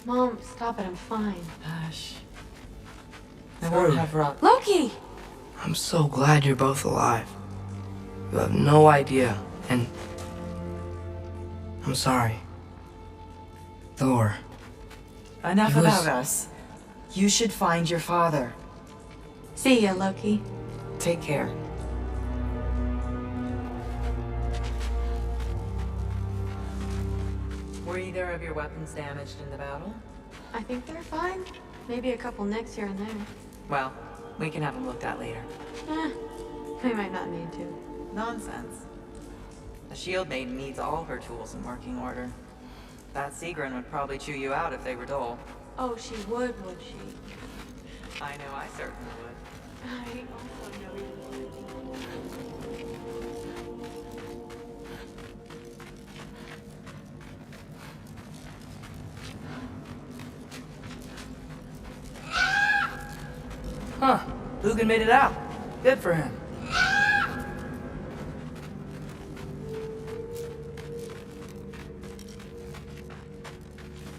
Mom, stop it. I'm fine. Hush. I won't have Rock. Loki! I'm so glad you're both alive. You have no idea, and I'm sorry. Thor. Enough He was- about us. You should find your father. See ya, Loki. Take care. Were either of your weapons damaged in the battle? I think they're fine. Maybe a couple nicks here and there. Well, we can have them looked at later. We might not need to. Nonsense. The shield maiden needs all her tools in working order. That Seagrin would probably chew you out if they were dull. Oh, she would she? I know I certainly would. I also know you would. Huh. Lugan made it out. Good for him.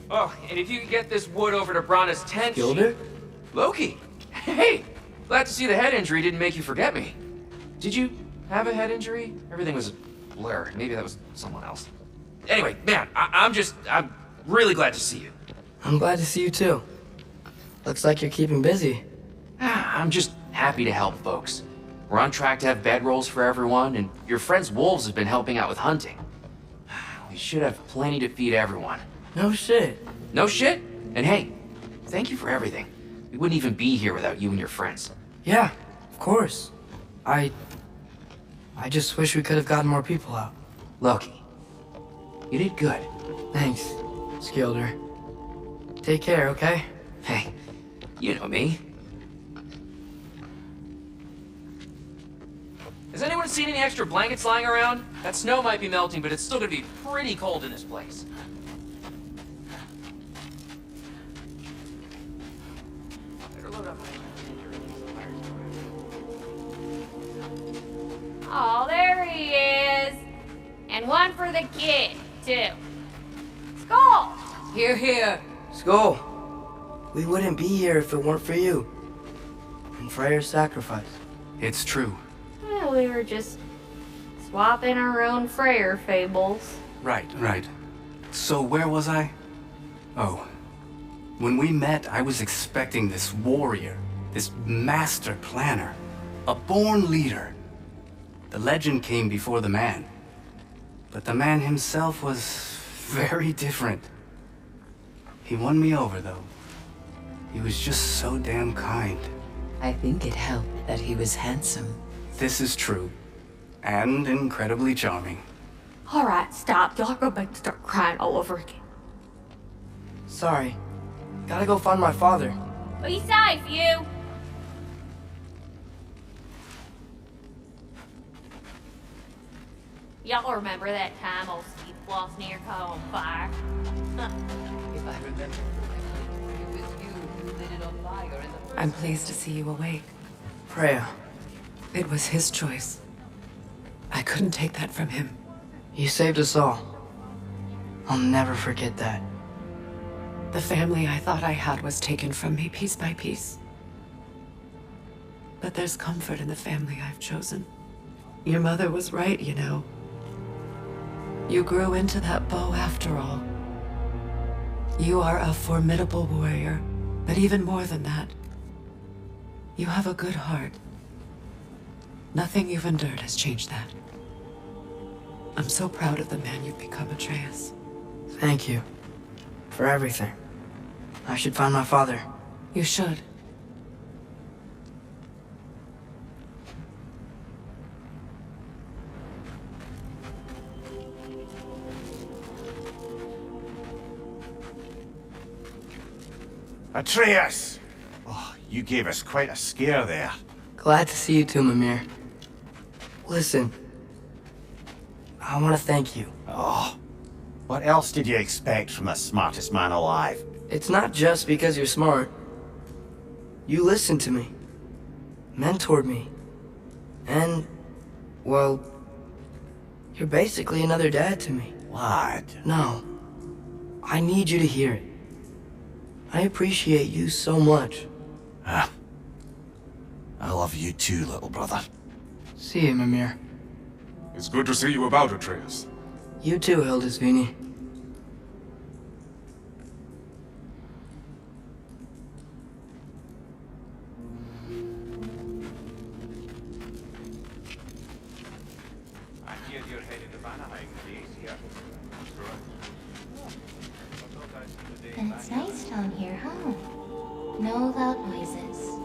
Oh, and if you could get this wood over to Brana's tent... Gilder? Loki! Hey! Glad to see the head injury didn't make you forget me. Did you have a head injury? Everything was a blur. Maybe that was someone else. Anyway, man, I'm really glad to see you. I'm glad to see you too. Looks like you're keeping busy. I'm just happy to help folks. We're on track to have bedrolls for everyone, and your friend's wolves have been helping out with hunting. We should have plenty to feed everyone. No shit. No shit? And hey, thank you for everything. We wouldn't even be here without you and your friends. Yeah, of course. I just wish we could have gotten more people out. Loki, you did good. Thanks, Skilder. Take care, okay? Hey, you know me. Has anyone seen any extra blankets lying around? That snow might be melting, but it's still gonna be pretty cold in this place. Better load up. Oh, there he is. And one for the kid, too. Skull! Here, here. Skull, we wouldn't be here if it weren't for you. And Freyr's sacrifice. It's true. Well, we were just swapping our own Freyr fables. Right. So where was I? Oh. When we met, I was expecting this warrior, this master planner, a born leader. The legend came before the man. But the man himself was very different. He won me over, though. He was just so damn kind. I think it helped that he was handsome. This is true. And incredibly charming. All right, stop. Y'all are going to start crying all over again. Sorry. Gotta go find my father. Be safe, you! Y'all remember that time old Steve Floss near caught on fire? If I remember correctly, it was you who lit it on fire in the first. I'm pleased to see you awake. Freya, It was his choice. I couldn't take that from him. you saved us all. I'll never forget that. The family I thought I had was taken from me piece by piece. But there's comfort in the family I've chosen. Your mother was right, you know. You grew into that bow after all. You are a formidable warrior, but even more than that, you have a good heart. Nothing you've endured has changed that. I'm so proud of the man you've become, Atreus. Thank you. For everything. I should find my father. You should. Atreus! Oh, you gave us quite a scare there. Glad to see you too, Mimir. Listen, I want to thank you. Oh, what else did you expect from the smartest man alive? It's not just because you're smart. You listened to me, mentored me, and, well, you're basically another dad to me. Lad. No, I need you to hear it. I appreciate you so much. Ah. I love you too, little brother. See you, Mimir. It's good to see you about, Atreus. You too, Hildisvini. I hear you're headed to Vanaheim today, here. And it's nice down here, huh? No loud noises.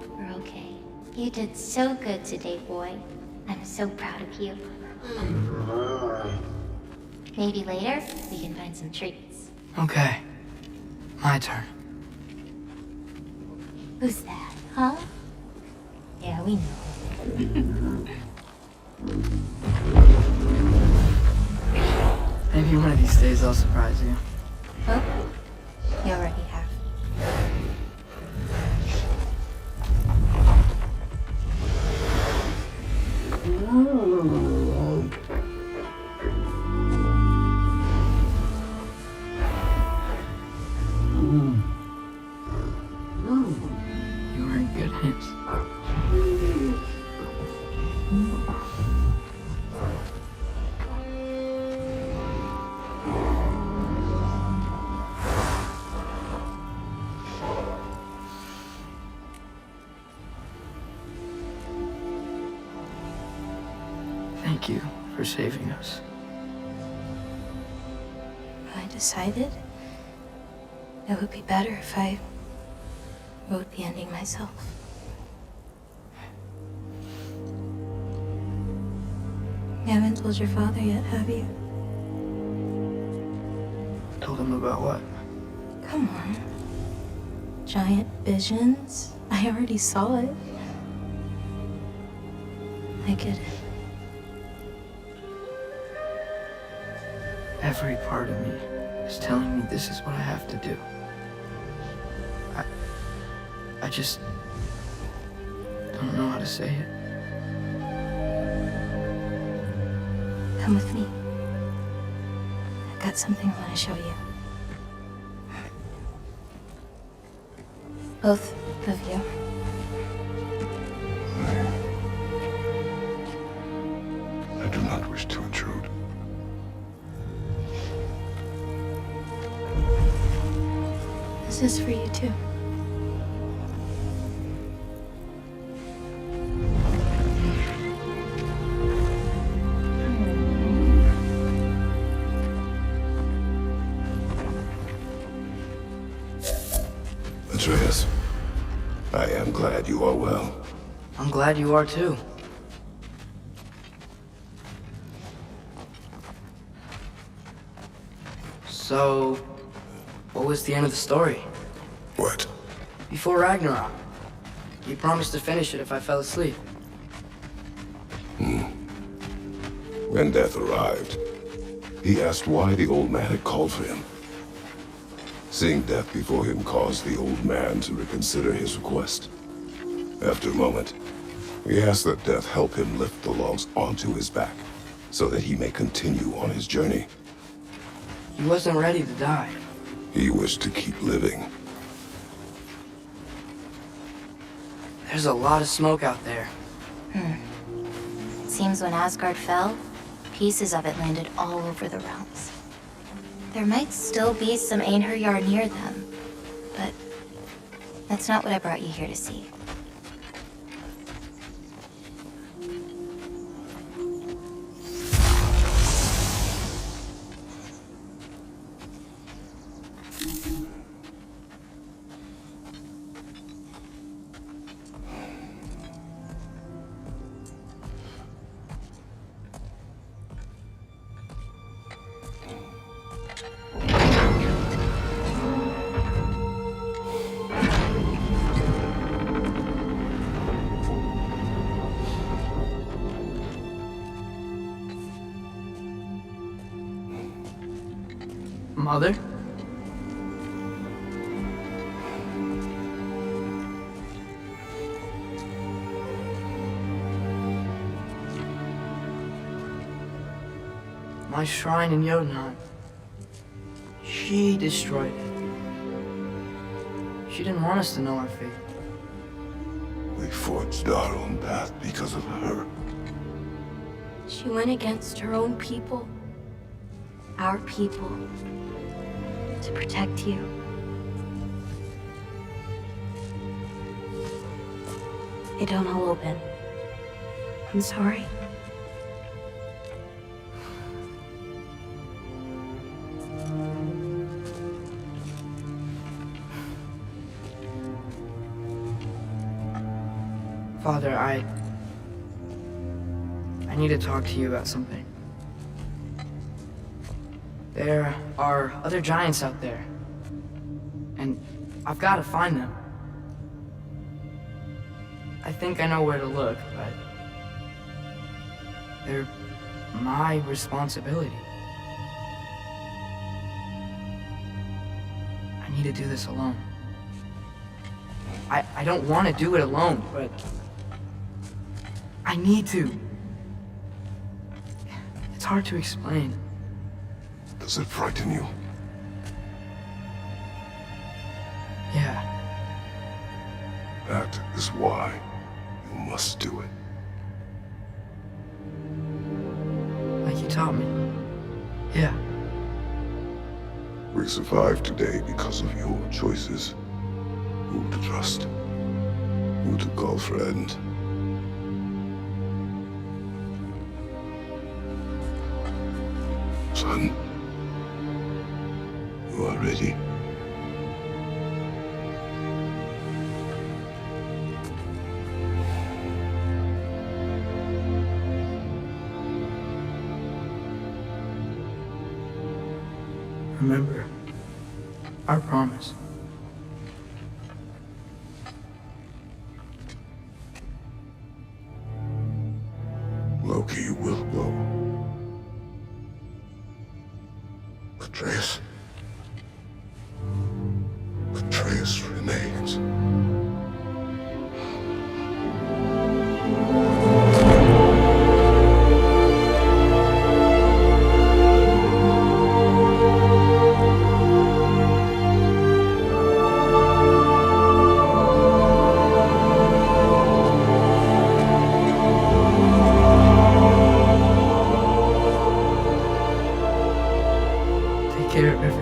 We're okay. You did so good today, boy. I'm so proud of you. Maybe later, we can find some treats. Okay. My turn. Who's that, huh? Yeah, we know. Maybe one of these days I'll surprise you. Oh, you already have. You are in good hands. Thank you for saving us. I decided it would be better if I wrote the ending myself. You haven't told your father yet, have you? Told him about what? Come on. Giant visions? I already saw it. I get it. Every part of me is telling me this is what I have to do. I just don't know how to say it. Come with me. I've got something I want to show you. Both of you. I do not wish to intrude. This is for you too. Atreus, I am glad you are well. I'm glad you are too. So, what was the end of the story? What? Before Ragnarok, you promised to finish it if I fell asleep. When death arrived, he asked why the old man had called for him. Seeing death before him caused the old man to reconsider his request. After a moment, he asked that death help him lift the logs onto his back, so that he may continue on his journey. He wasn't ready to die. He wished to keep living. There's a lot of smoke out there. It seems when Asgard fell, pieces of it landed all over the realms. There might still be some Einherjar near them, but that's not what I brought you here to see. Mother? My shrine in Jotunheim. She destroyed it. She didn't want us to know our fate. We forged our own path because of her. She went against her own people. Our people. To protect you. It don't all open. I'm sorry. Father, I need to talk to you about something. There are other giants out there, and I've got to find them. I think I know where to look, but they're my responsibility. I need to do this alone. I don't want to do it alone, but I need to. It's hard to explain. Does it frighten you? Yeah. That is why you must do it. Like you taught me. Yeah. We survived today because of your choices. Who to trust, who to call friend. Son, you are ready. Remember our promise. Loki will go. Atreus. Atreus remains. Take care of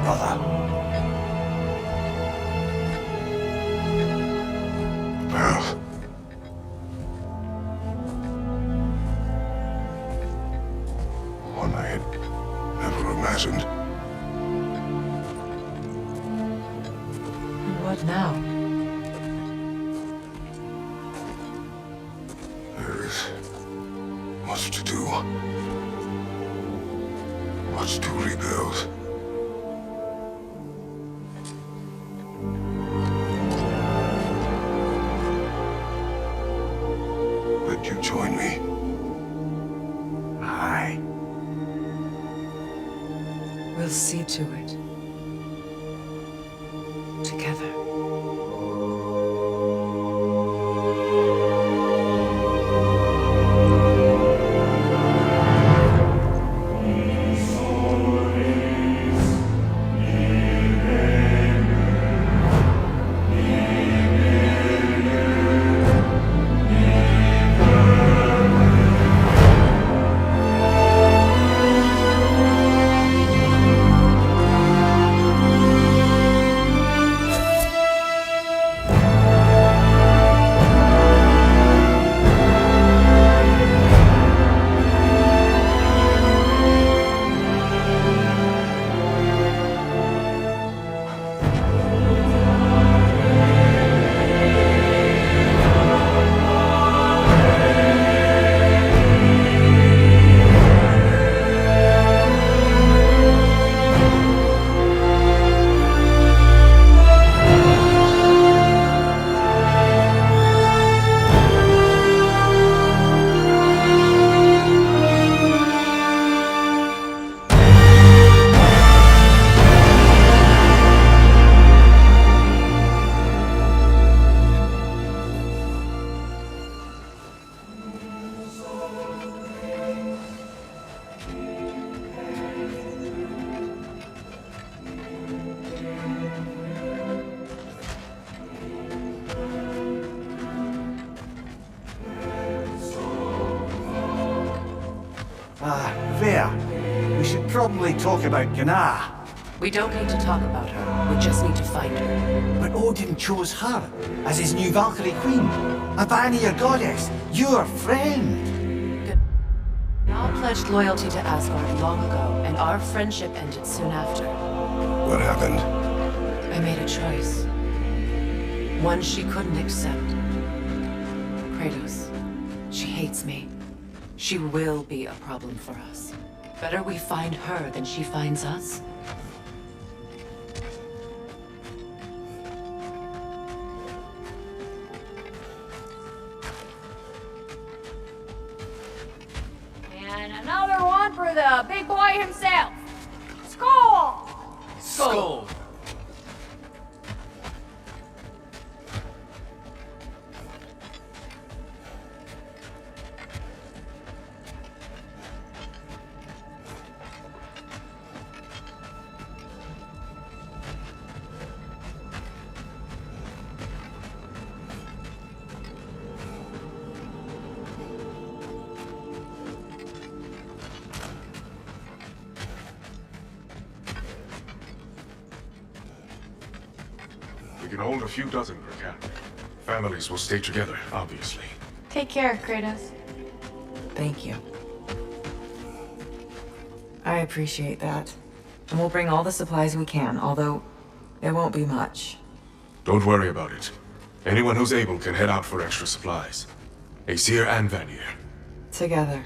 brother. Well, one I had never imagined. What now? There is much to do. Much to rebuild. Would you join me? Aye. We'll see to it. Together. There. We should probably talk about Gná. We don't need to talk about her. We just need to find her. But Odin chose her as his new Valkyrie queen. A Vanir goddess. Your friend. Gná pledged loyalty to Asgard long ago, and our friendship ended soon after. What happened? I made a choice. One she couldn't accept. Kratos. She hates me. She will be a problem for us. Better we find her than she finds us. And another one for the big boy himself. Skull! Skull! We can hold a few dozen per camp. Families will stay together, obviously. Take care, Kratos. Thank you. I appreciate that. And we'll bring all the supplies we can, although there won't be much. Don't worry about it. Anyone who's able can head out for extra supplies. Aesir and Vanir. Together.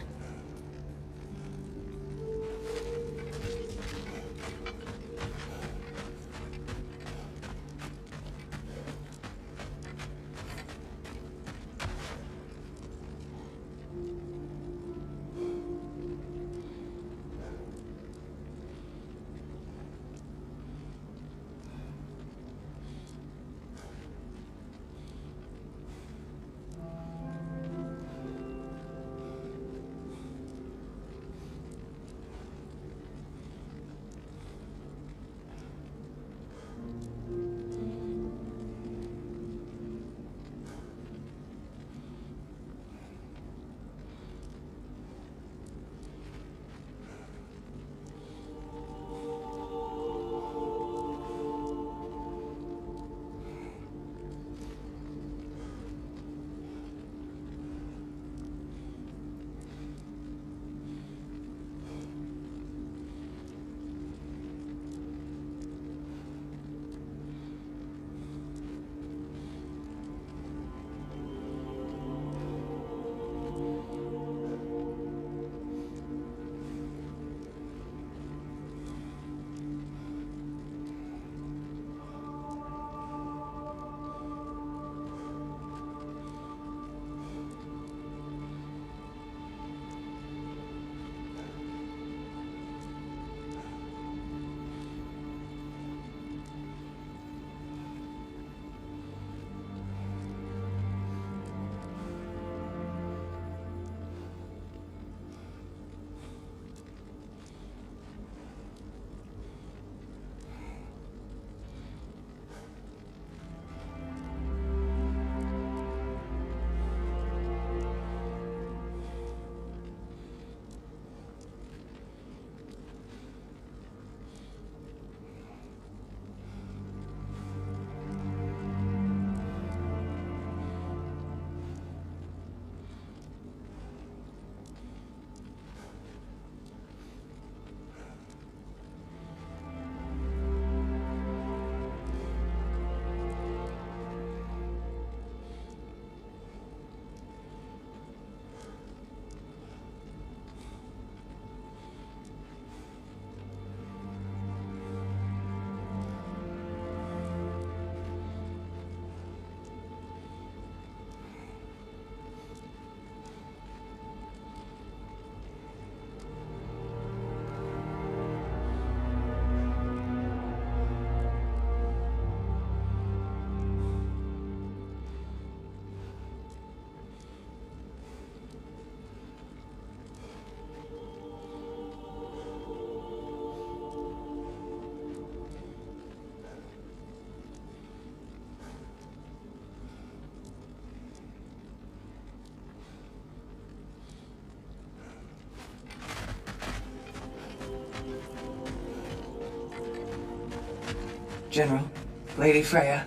General, Lady Freya.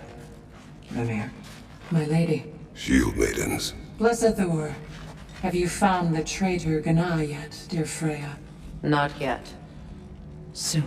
Mimir. My lady. Shield maidens. Blessed Thor, have you found the traitor Gná yet, dear Freya? Not yet. Soon.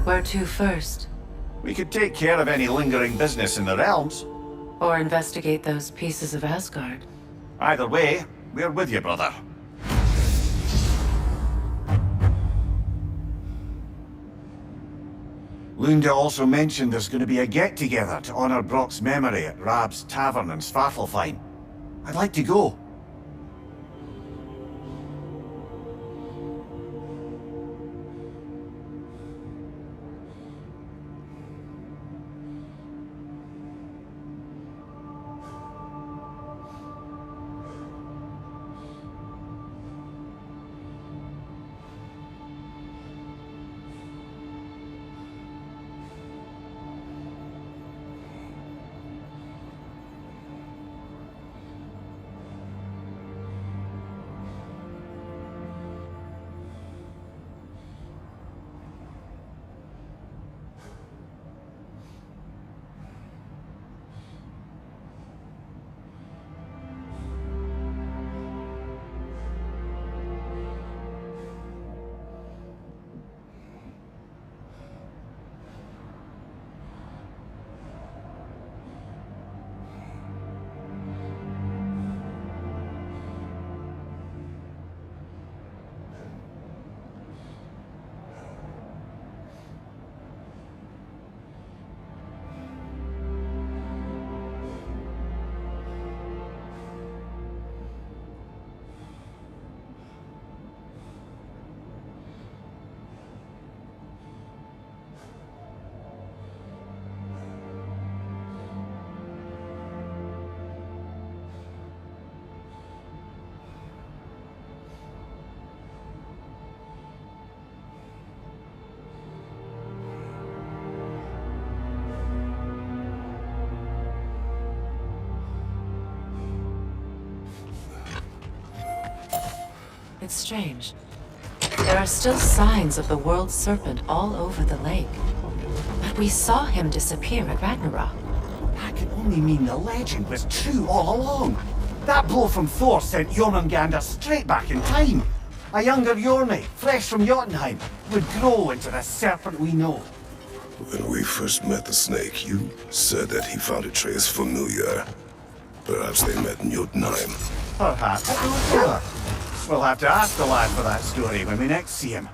Where to first? We could take care of any lingering business in the realms. Or investigate those pieces of Asgard? Either way, we're with you, brother. Lunda also mentioned there's going to be a get-together to honor Brock's memory at Rab's Tavern in Svartalfheim. I'd like to go. It's strange. There are still signs of the world serpent all over the lake. But we saw him disappear at Ragnarok. That can only mean the legend was true all along. That blow from Thor sent Jormungandr straight back in time. A younger Jorni, fresh from Jotunheim, would grow into the serpent we know. When we first met the snake, you said that he found Atreus familiar. Perhaps they met in Jotunheim. Perhaps. We'll have to ask the lad for that story when we next see him.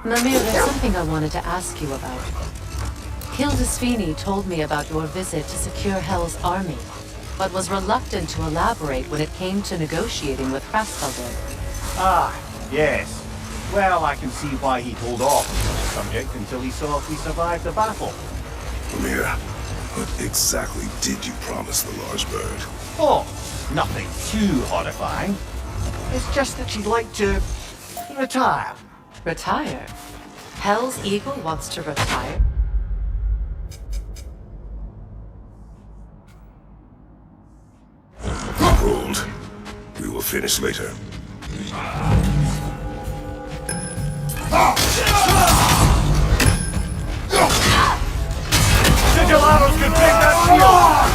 Mimir, there's something I wanted to ask you about. Hildisvini told me about your visit to secure Hell's army, but was reluctant to elaborate when it came to negotiating with Hraesveldir. Ah, yes. Well, I can see why he'd hold off on the subject until he saw if we survived the battle. Amir, what exactly did you promise the large bird? Oh, nothing too horrifying. It's just that she'd like to retire. Retire? Hell's Eagle wants to retire? Hold. We will finish later. Sigillaros could break that shield!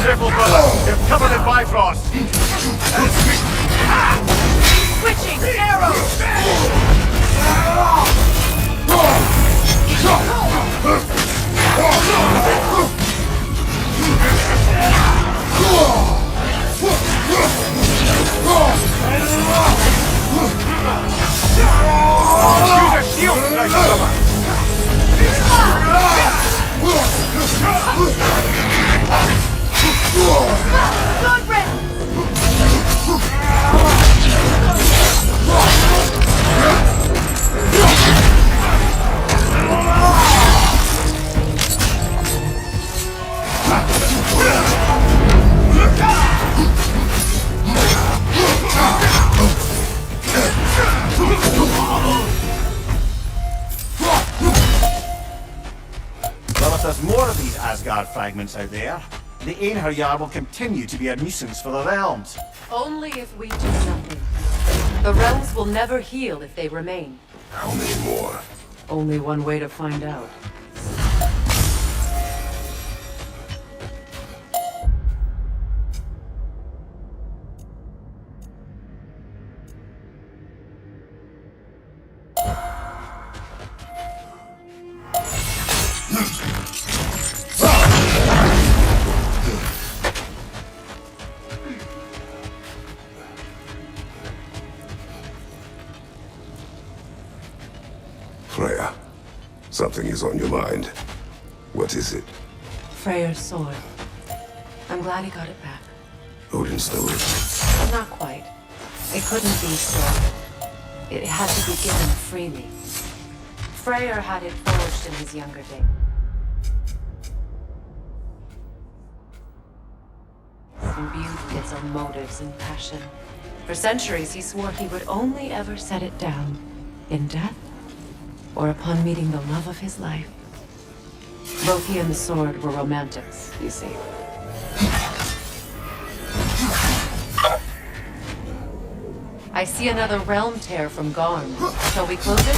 Careful, brother! You're covered in Bifrost! Switching arrows! Use a shield strike cover! Well, if there's more of these Asgard fragments out there, the Einherjar will continue to be a nuisance for the realms. Only if we do nothing. The realms will never heal if they remain. How many more? Only one way to find out. Freya, something is on your mind. What is it? Freyr's sword. I'm glad he got it back. Odin stole it. Not quite. It couldn't be stolen. It had to be given freely. Freyr had it forged in his younger days. Imbued with its own motives and passion. For centuries, he swore he would only ever set it down in death or upon meeting the love of his life. Both he and the sword were romantics, you see. I see another realm tear from Garm. Shall we close it?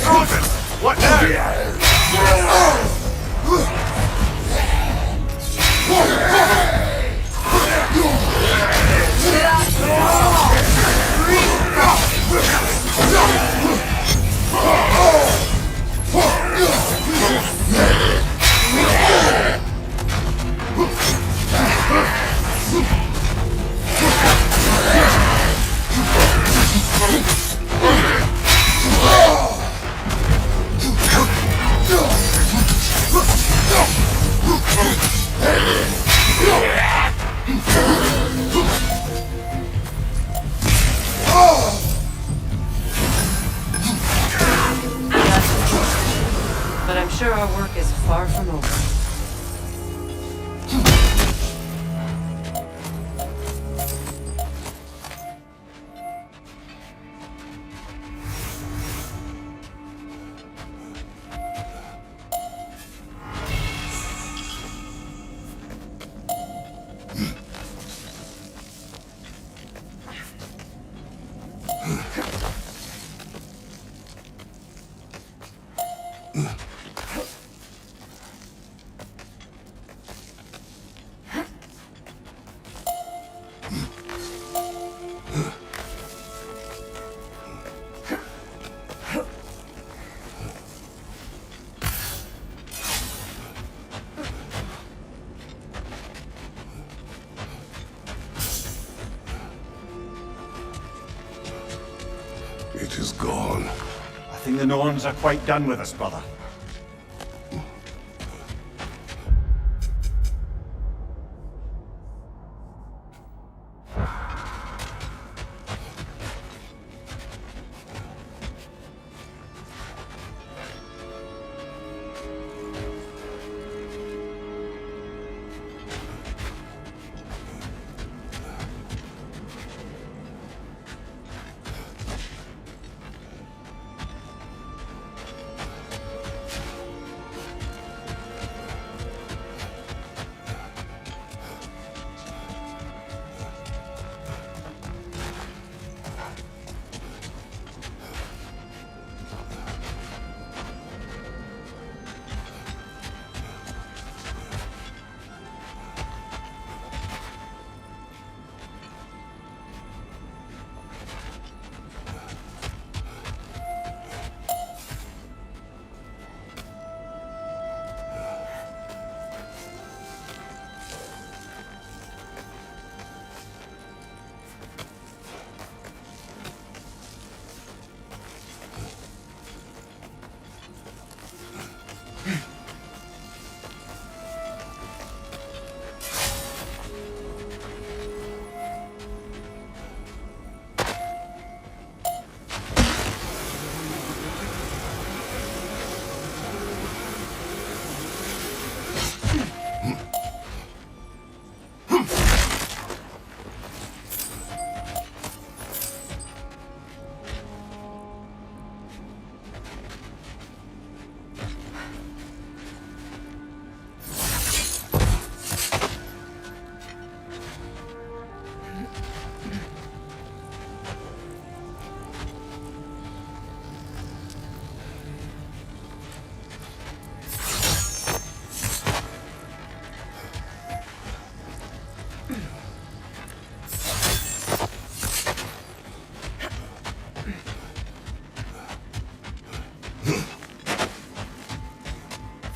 Frozen! What now? But I'm sure our work is far from over. It is gone. I think the Norns are quite done with us, brother.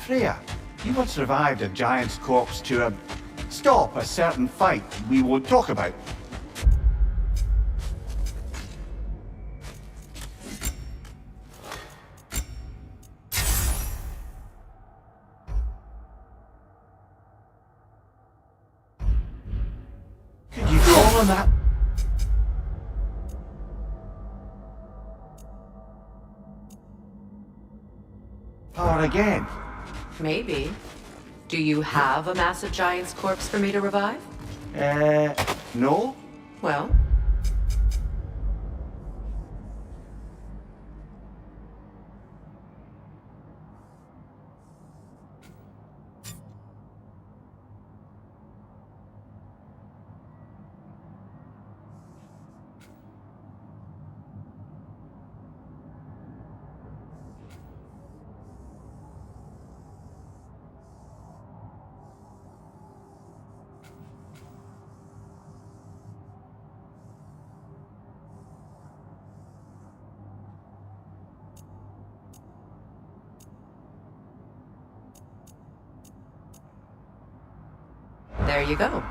Freya, you once revived a giant's corpse to stop a certain fight we won't talk about. Could you call on that? Power again? Maybe. Do you have a massive giant's corpse for me to revive? No? Well, there you go.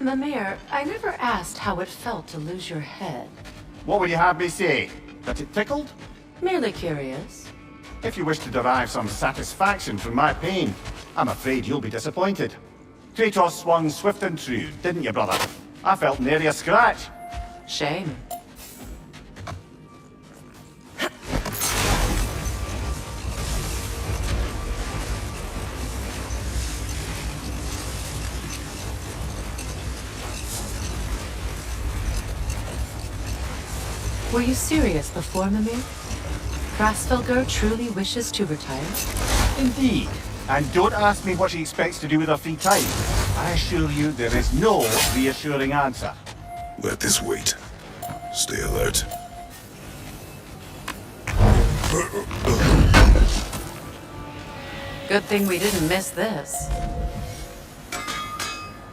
Mimir, I never asked how it felt to lose your head. What would you have me say? That it tickled? Merely curious. If you wish to derive some satisfaction from my pain, I'm afraid you'll be disappointed. Kratos swung swift and true, didn't you, brother? I felt nary a scratch. Shame. Were you serious before, Mimir? Krasfelger truly wishes to retire? Indeed. And don't ask me what she expects to do with her free time. I assure you there is no reassuring answer. Let this wait. Stay alert. Good thing we didn't miss this.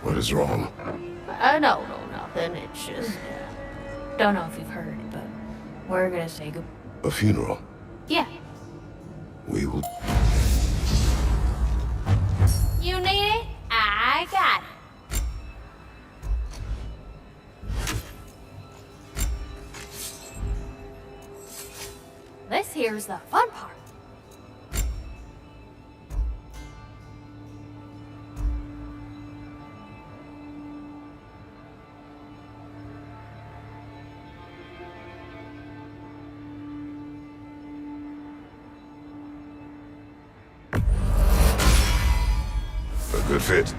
What is wrong? No, nothing. It's just... don't know if you've heard, but we're gonna say good... A funeral? Yeah. We will... You need it? I got it. This here's the fun part. A good fit.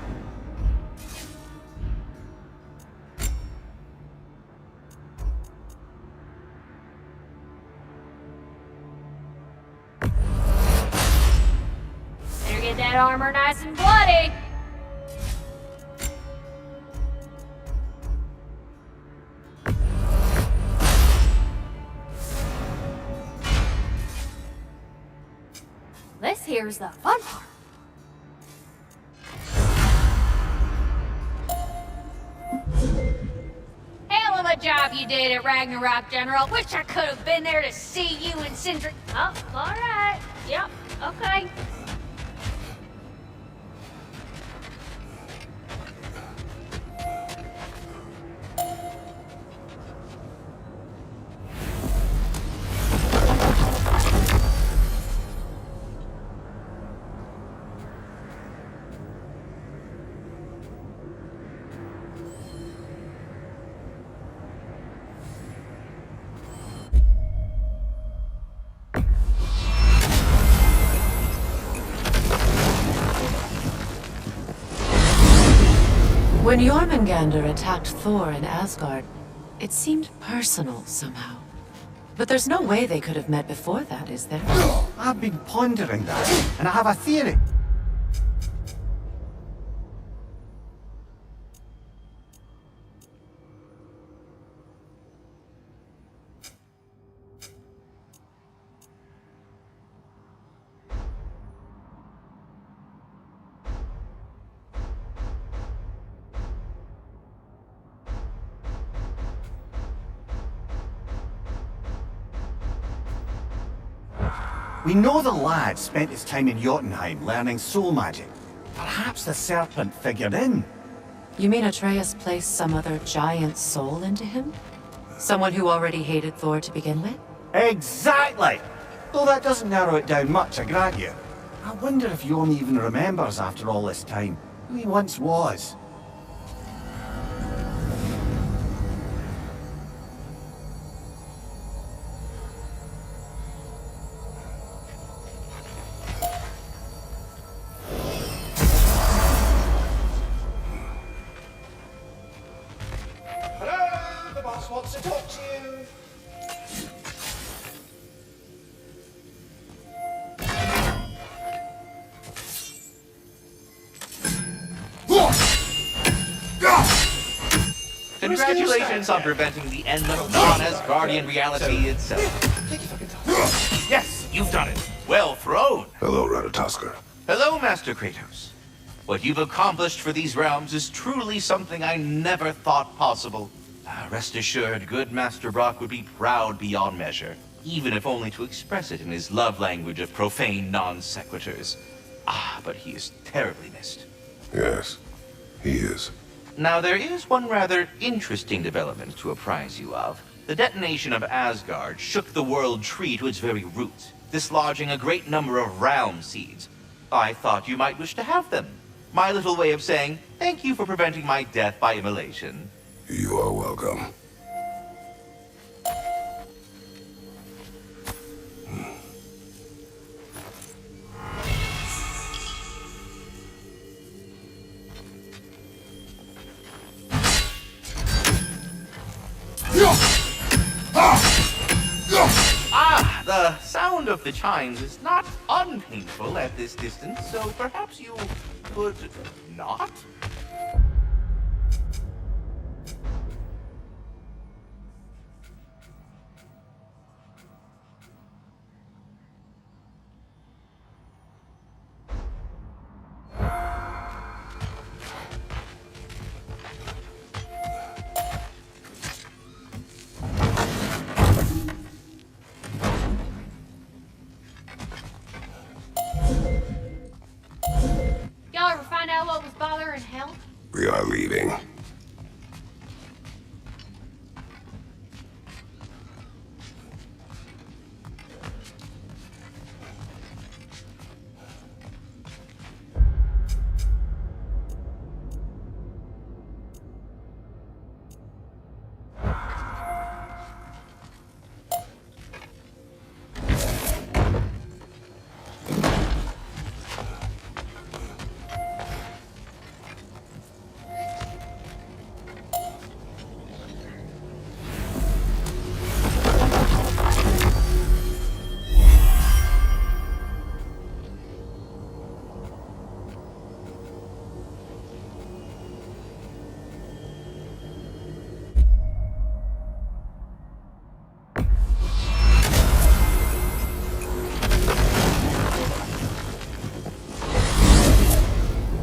Better get that armor nice and bloody. This here's the fun part. Hell of a job you did at Ragnarok, General. Wish I could have been there to see you and Sindri. Oh, all right. Yep. Okay. When Jormungandr attacked Thor in Asgard, it seemed personal somehow. But there's no way they could have met before that, is there? I've been pondering that, and I have a theory. We know the lad spent his time in Jotunheim learning soul magic. Perhaps the serpent figured in. You mean Atreus placed some other giant soul into him? Someone who already hated Thor to begin with? Exactly! Though that doesn't narrow it down much, I grant you. I wonder if Jorm even remembers after all this time who he once was. Kratos wants to talk to you. Congratulations on preventing the end of non-Asgardian reality itself. Yes, you've done it. Well thrown. Hello, Ratatoskr. Hello, Master Kratos. What you've accomplished for these realms is truly something I never thought possible. Rest assured, good Master Brock would be proud beyond measure, even if only to express it in his love language of profane non-sequiturs. But he is terribly missed. Yes, he is. Now, there is one rather interesting development to apprise you of. The detonation of Asgard shook the world tree to its very roots, dislodging a great number of realm seeds. I thought you might wish to have them. My little way of saying, thank you for preventing my death by immolation. You are welcome. The sound of the chimes is not unpainful at this distance, so perhaps you could not? Y'all ever find out what was bothering Hel? We are leaving.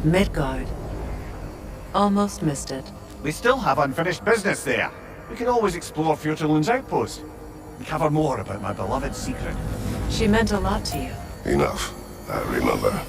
Midgard. Almost missed it. We still have unfinished business there. We can always explore Fjötulin's outpost and cover more about my beloved secret. She meant a lot to you. Enough. I remember.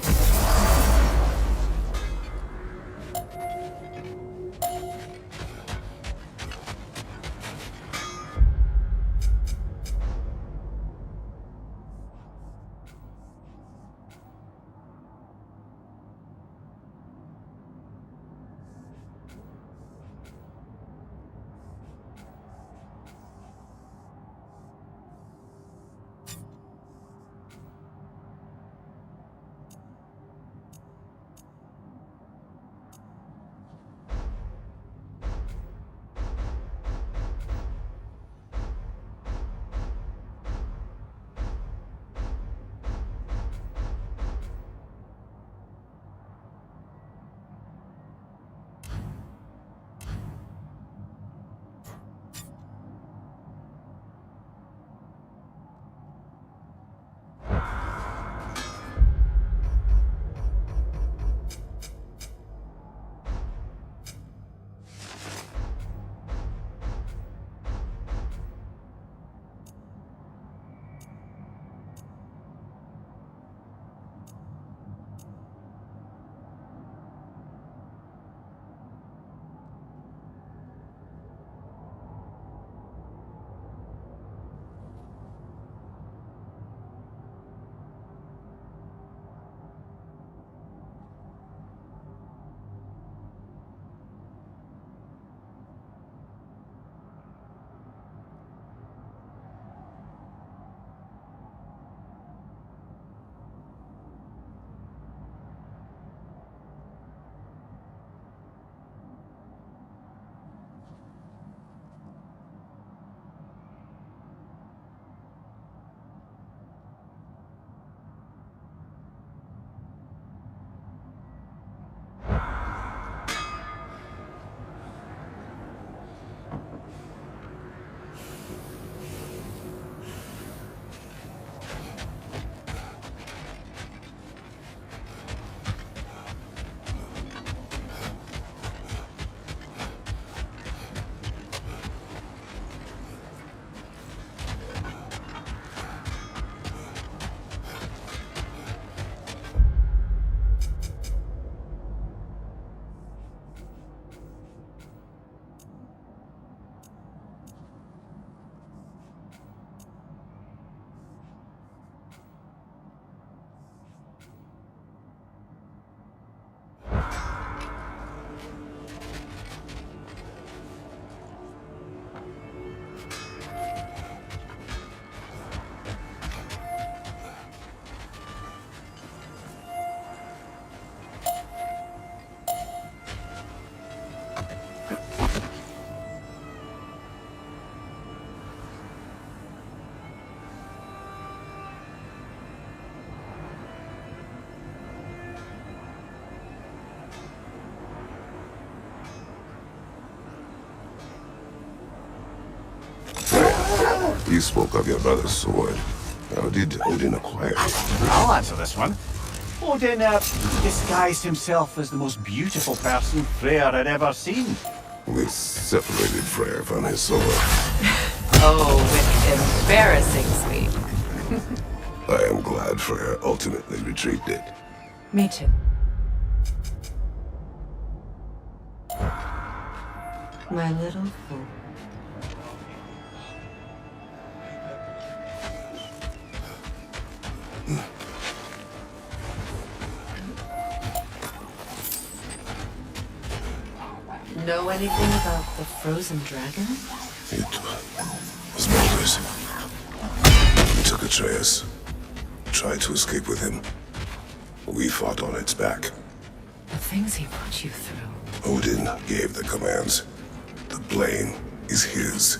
You spoke of your brother's sword. How did Odin acquire it? I'll answer this one. Odin disguised himself as the most beautiful person Freyr had ever seen. This separated Freyr from his sword. Oh, it's embarrassing sweet. I am glad Freyr ultimately retrieved it. Me too. My little fool. Know anything about the frozen dragon? It was Balder's. We took Atreus. Tried to escape with him. We fought on its back. The things he put you through. Odin gave the commands. The blame is his.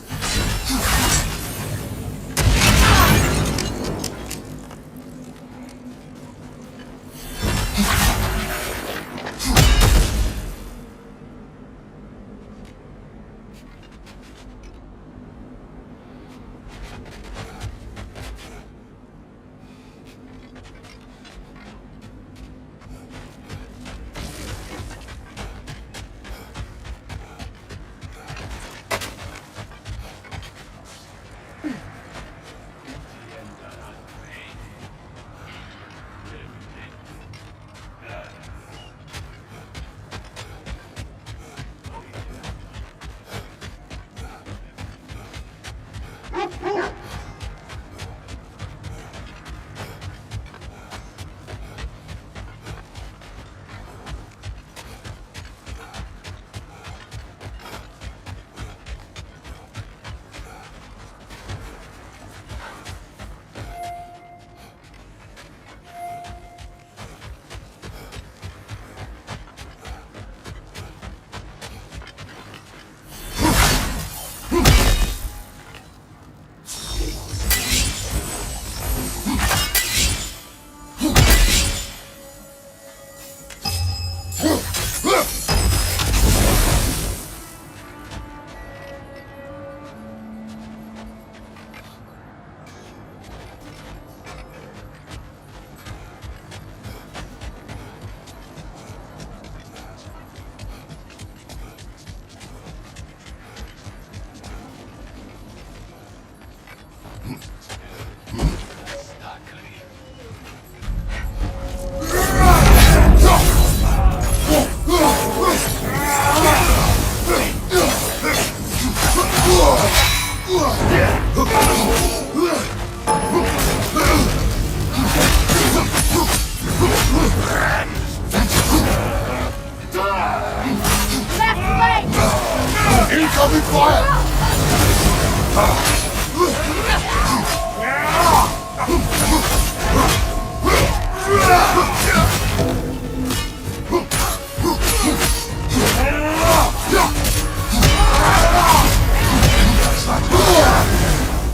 Incoming fire!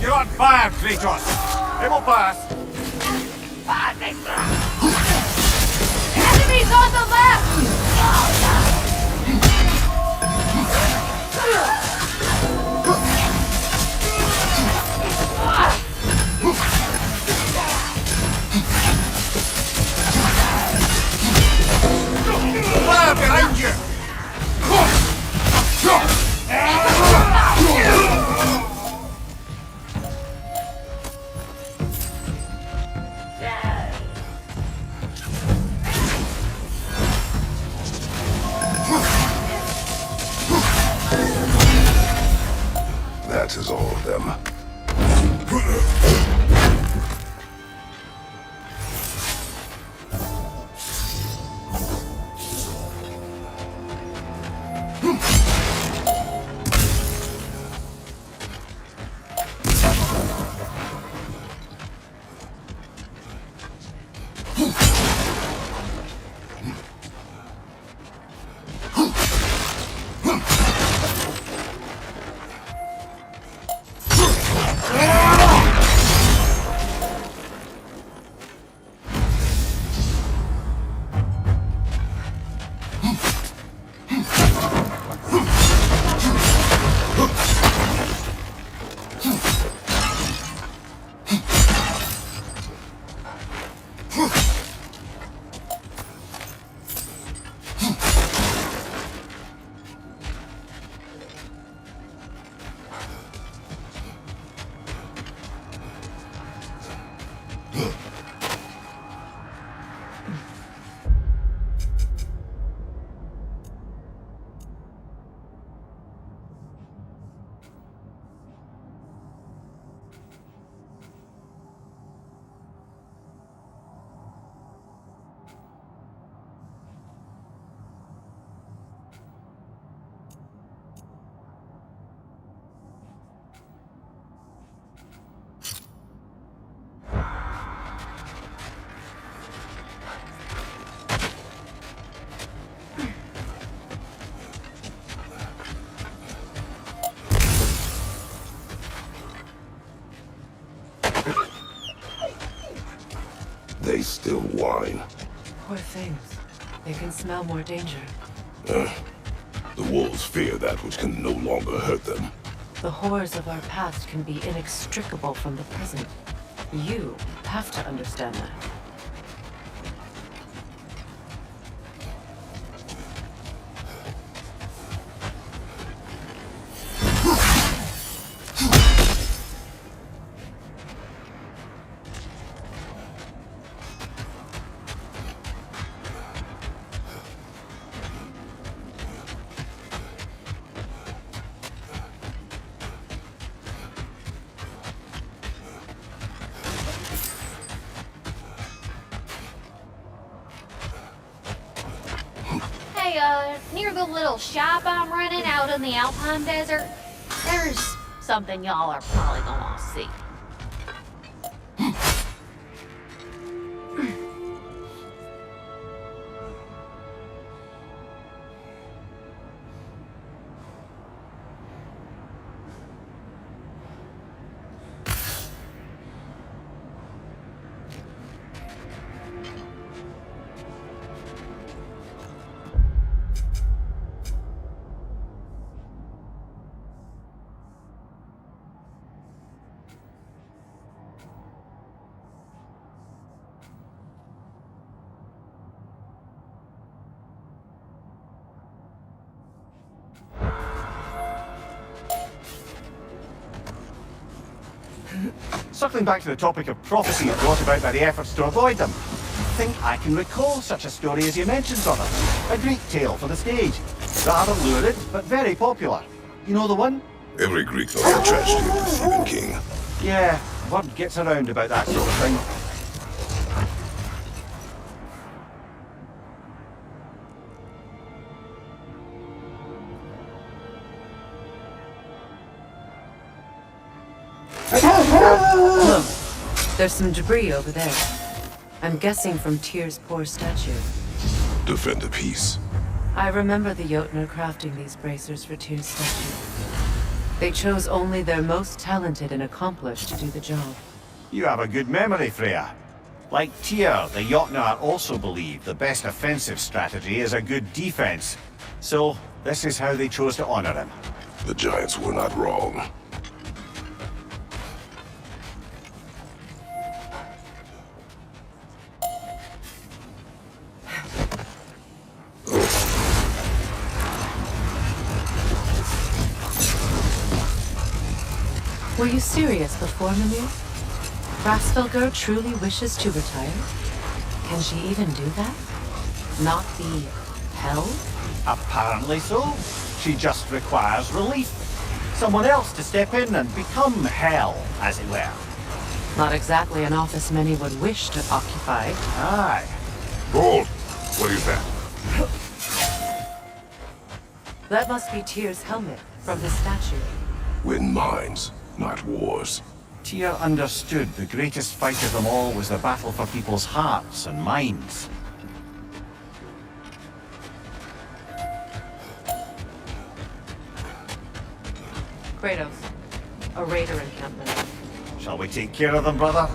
You're on fire, Kratos! It will pass! Enemies on the left! Fire behind you! That is all of them. still whine. Poor things. They can smell more danger. The wolves fear that which can no longer hurt them. The horrors of our past can be inextricable from the present. You have to understand that. Near the little shop I'm running out in the Alpine Desert, there's something y'all are probably gonna see. Circling back to the topic of prophecies brought about by the efforts to avoid them, I think I can recall such a story as you mentioned, brother. A Greek tale for the stage. Rather lurid, but very popular. You know the one? Every Greek knows the tragedy of the Theban king. Yeah, word gets around about that sort of thing. Look, there's some debris over there. I'm guessing from Tyr's poor statue. Defend the peace. I remember the Jotnar crafting these bracers for Tyr's statue. They chose only their most talented and accomplished to do the job. You have a good memory, Freya. Like Tyr, the Jotnar also believe the best offensive strategy is a good defense. So, this is how they chose to honor him. The giants were not wrong. Were you serious before, Mimir? Rasfelgur truly wishes to retire? Can she even do that? Not be held? Apparently so. She just requires relief. Someone else to step in and become hell, as it were. Not exactly an office many would wish to occupy. Aye. Hold! What is that? That must be Tyr's helmet from his statue. Win minds, not wars. Tyr understood the greatest fight of them all was the battle for people's hearts and minds. Kratos, a raider encampment. Shall we take care of them, brother?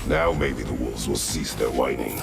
Now maybe the wolves will cease their whining.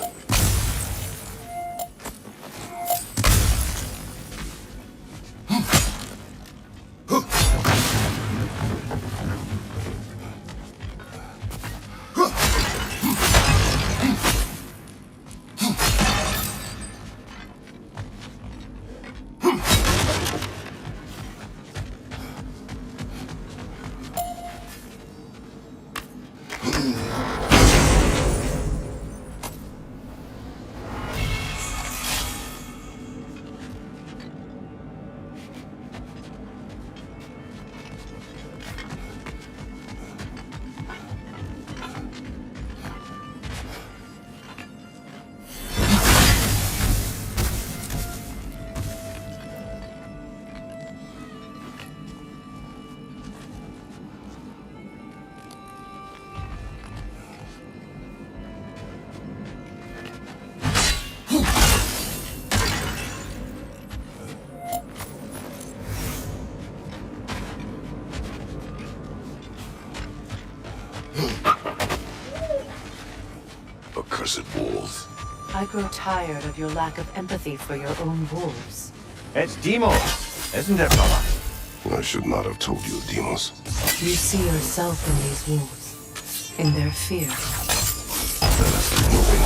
accursed wolves. I grow tired of your lack of empathy for your own wolves. It's Demos, isn't it, brother? I should not have told you, Demos. You see yourself in these wolves, in their fear. Let us keep moving.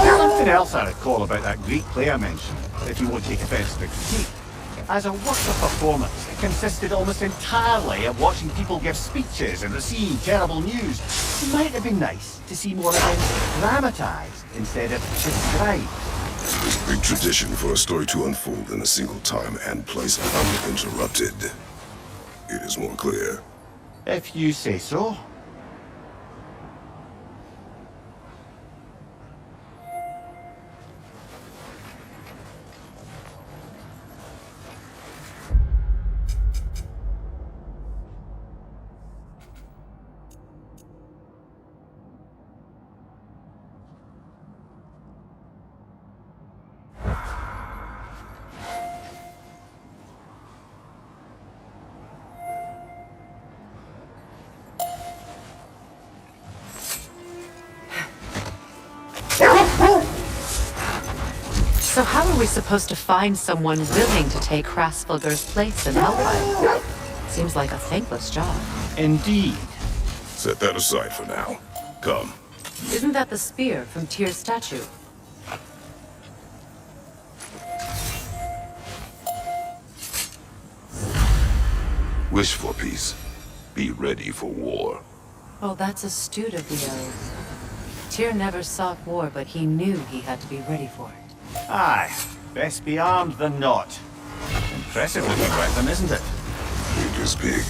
Something else I recall about that Greek play I mentioned, if you won't take offence to the critique. As a work of performance, it consisted almost entirely of watching people give speeches and receive terrible news. It might have been nice to see more events dramatised instead of described. It's a big tradition for a story to unfold in a single time and place uninterrupted. It is more clear. If you say so. So how are we supposed to find someone willing to take Hrasfalgr's place in Helheim? Seems like a thankless job. Indeed. Set that aside for now. Come. Isn't that the spear from Tyr's statue? Wish for peace. Be ready for war. Oh, that's astute of the elves. Tyr never sought war, but he knew he had to be ready for it. Aye, best be armed than not. Impressive looking weapon, isn't it? It is big.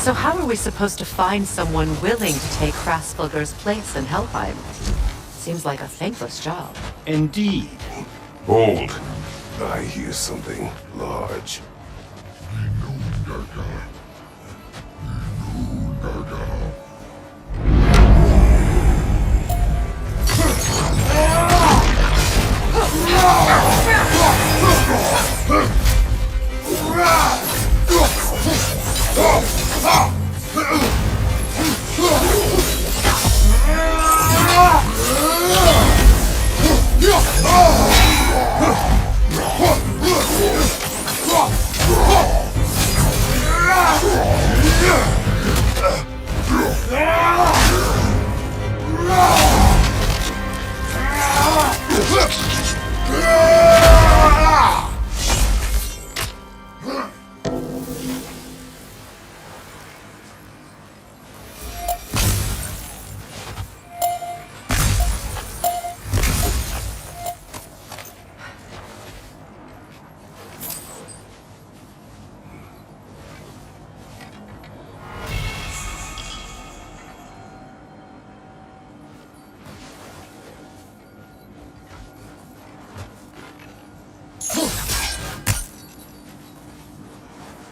So how are we supposed to find someone willing to take Hrasfalgr's place in Helheim? Seems like a thankless job. Indeed. Hold. I hear something large.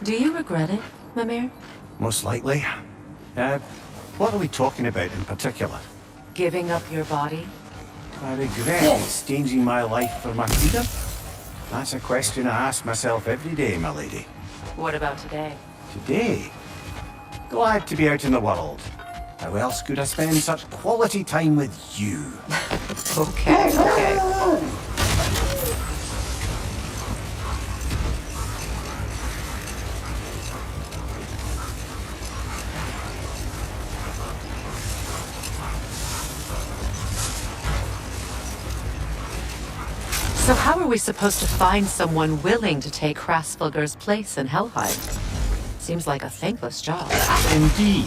Do you regret it, Mimir? Most likely. What are we talking about in particular? Giving up your body? I regret exchanging my life for my freedom? That's a question I ask myself every day, my lady. What about today? Today? Glad to be out in the world. How else could I spend such quality time with you? Okay. So how are we supposed to find someone willing to take Hrasfylgr's place in Helheim? Seems like a thankless job. Indeed.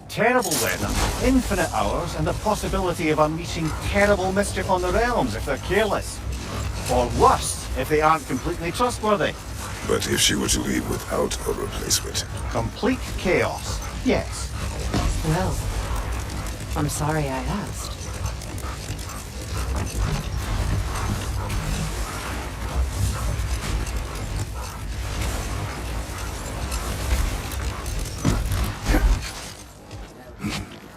Terrible weather, infinite hours, and the possibility of unleashing terrible mischief on the realms if they're careless. Or worse, if they aren't completely trustworthy. But if she were to leave without a replacement? Complete chaos, yes. Well, I'm sorry I asked.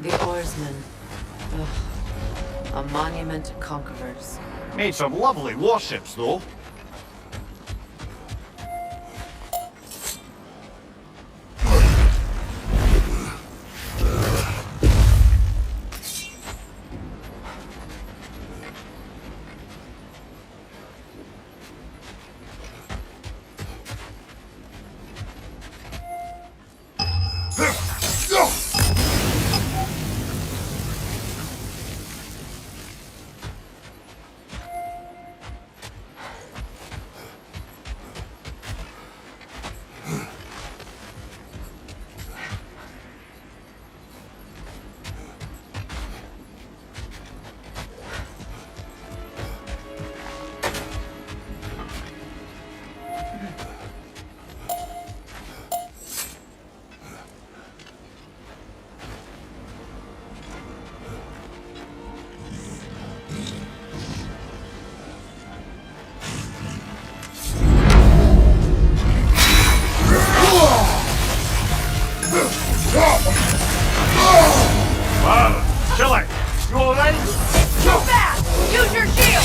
The oarsmen. Ugh. A monument to conquerors. Made some lovely warships, though. Killer, you alright? Too fast! Use your shield!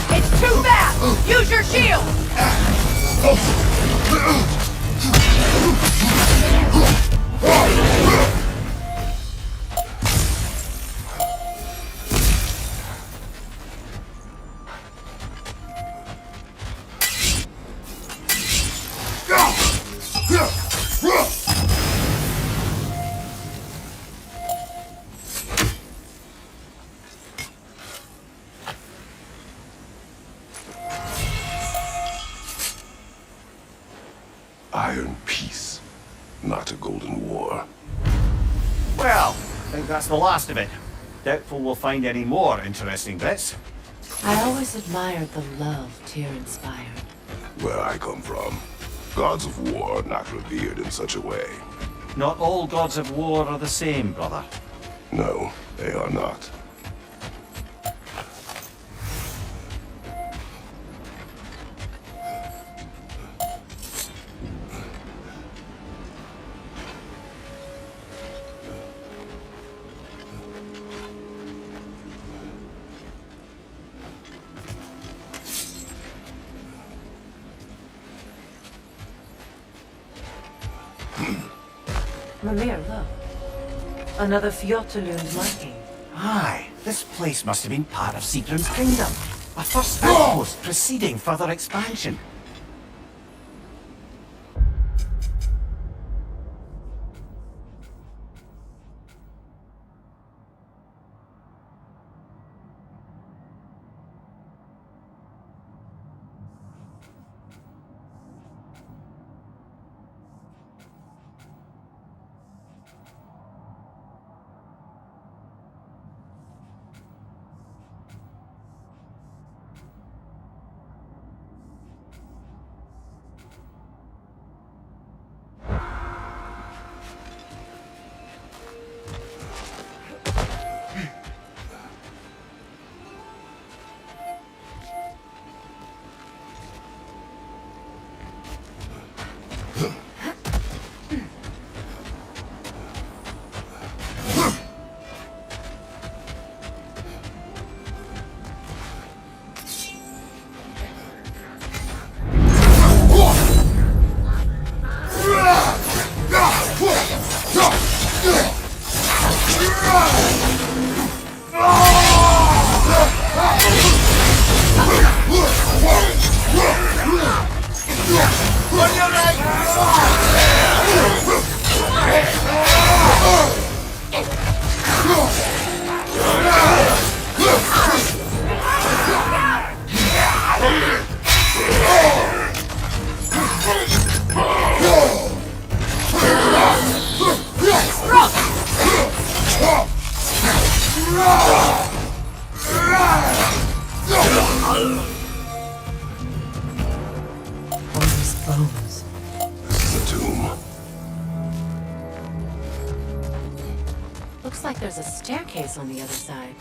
It's too fast! Use your shield! Iron peace, not a golden war. Well, I think that's the last of it. Doubtful we'll find any more interesting bits. I always admired the love Tyr inspired. Where I come from, gods of war are not revered in such a way. Not all gods of war are the same, brother. No, they are not. Mimir, look. Another Fjotalund marking. Aye, this place must have been part of Seagram's kingdom. A first outpost preceding further expansion. Looks like there's a staircase on the other side.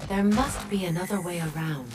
There must be another way around.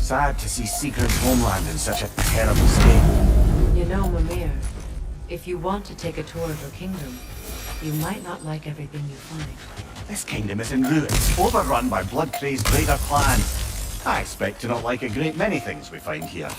Sad to see Seeker's homeland in such a terrible state. You know, Mimir, if you want to take a tour of her kingdom, you might not like everything you find. This kingdom is in ruins, overrun by blood-crazed raider clans. I expect to not like a great many things we find here.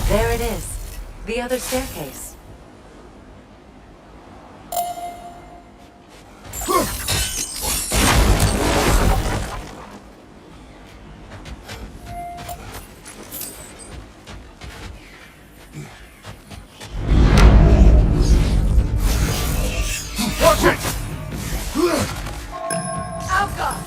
There it is. The other staircase. Watch it! Oh gosh!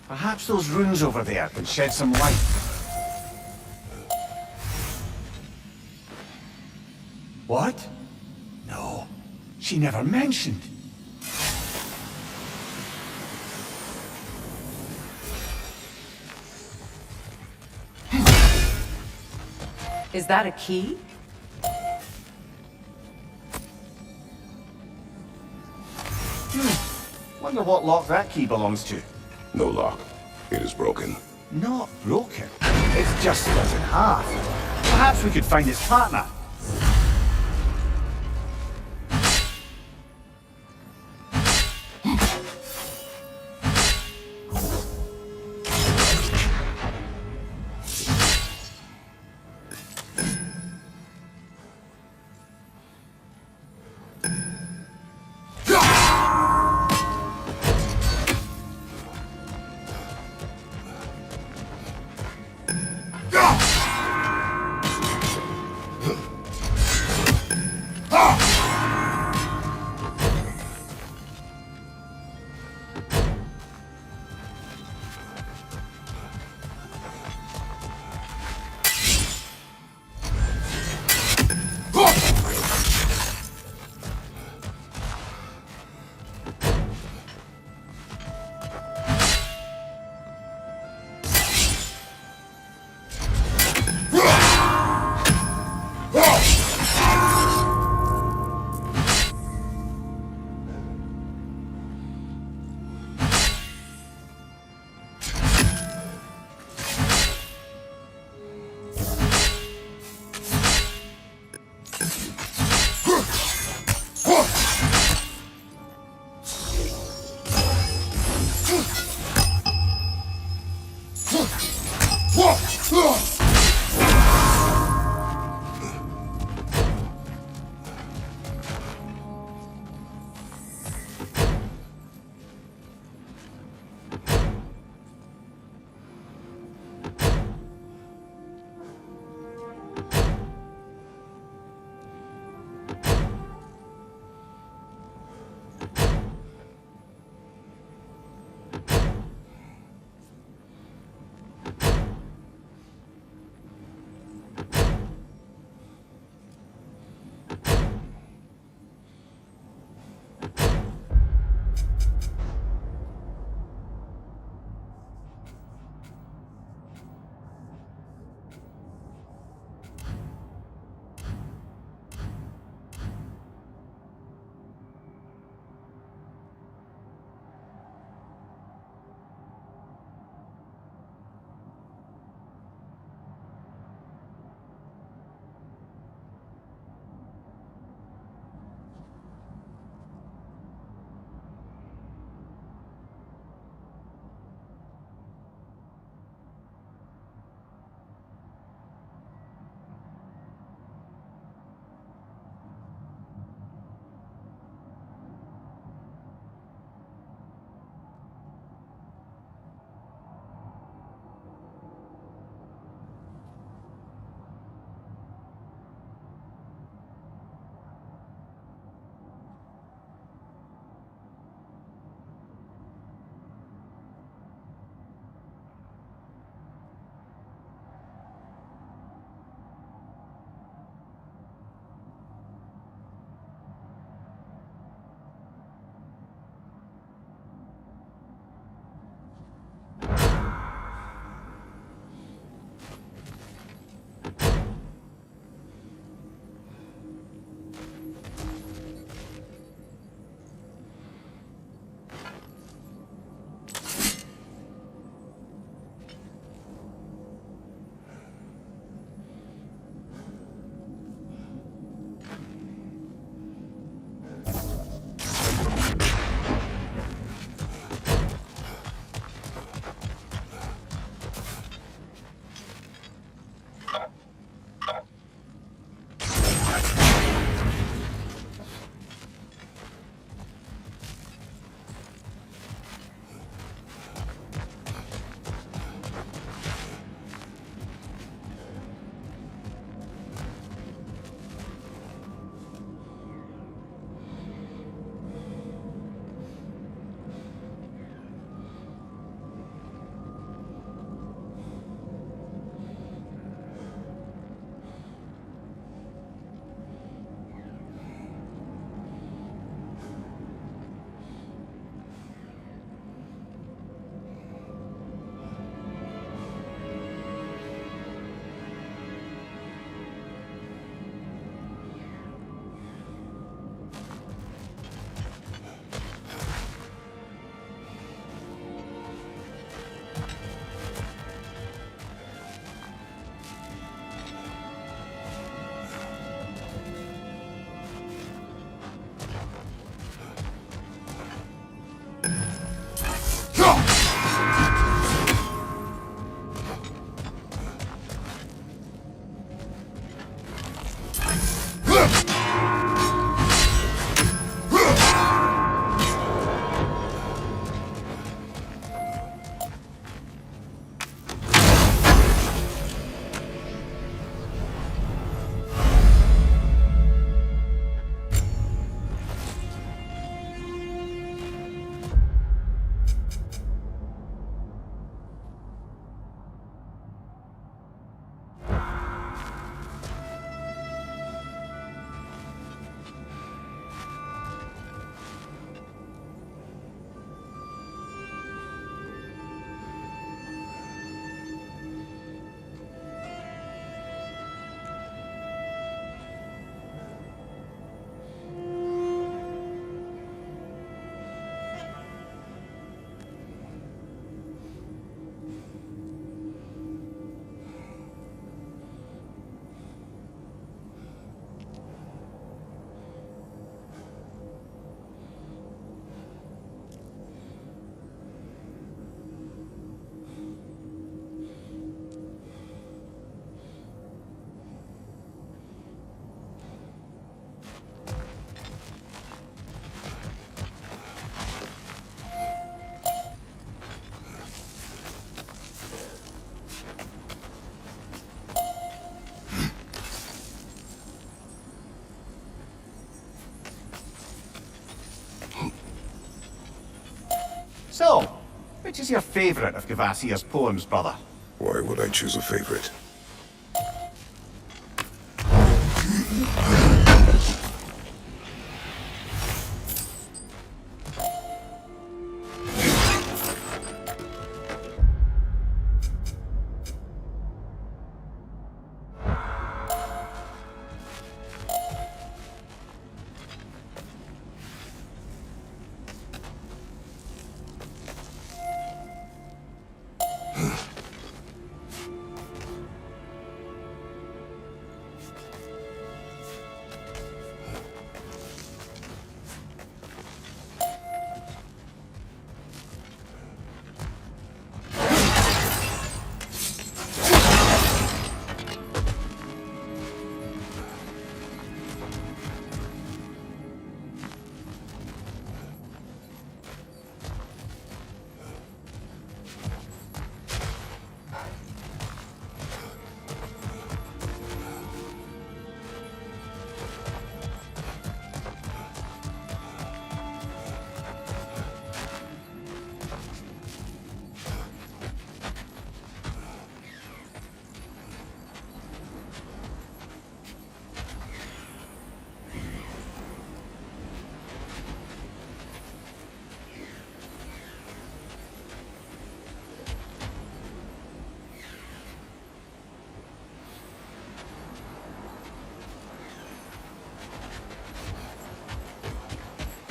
Perhaps those runes over there would shed some light. What? No, she never mentioned. Is that a key? Wonder what lock that key belongs to. No lock. It is broken. Not broken. It's just split in half. Perhaps we could find his partner. So, which is your favourite of Gavassia's poems, brother? Why would I choose a favorite?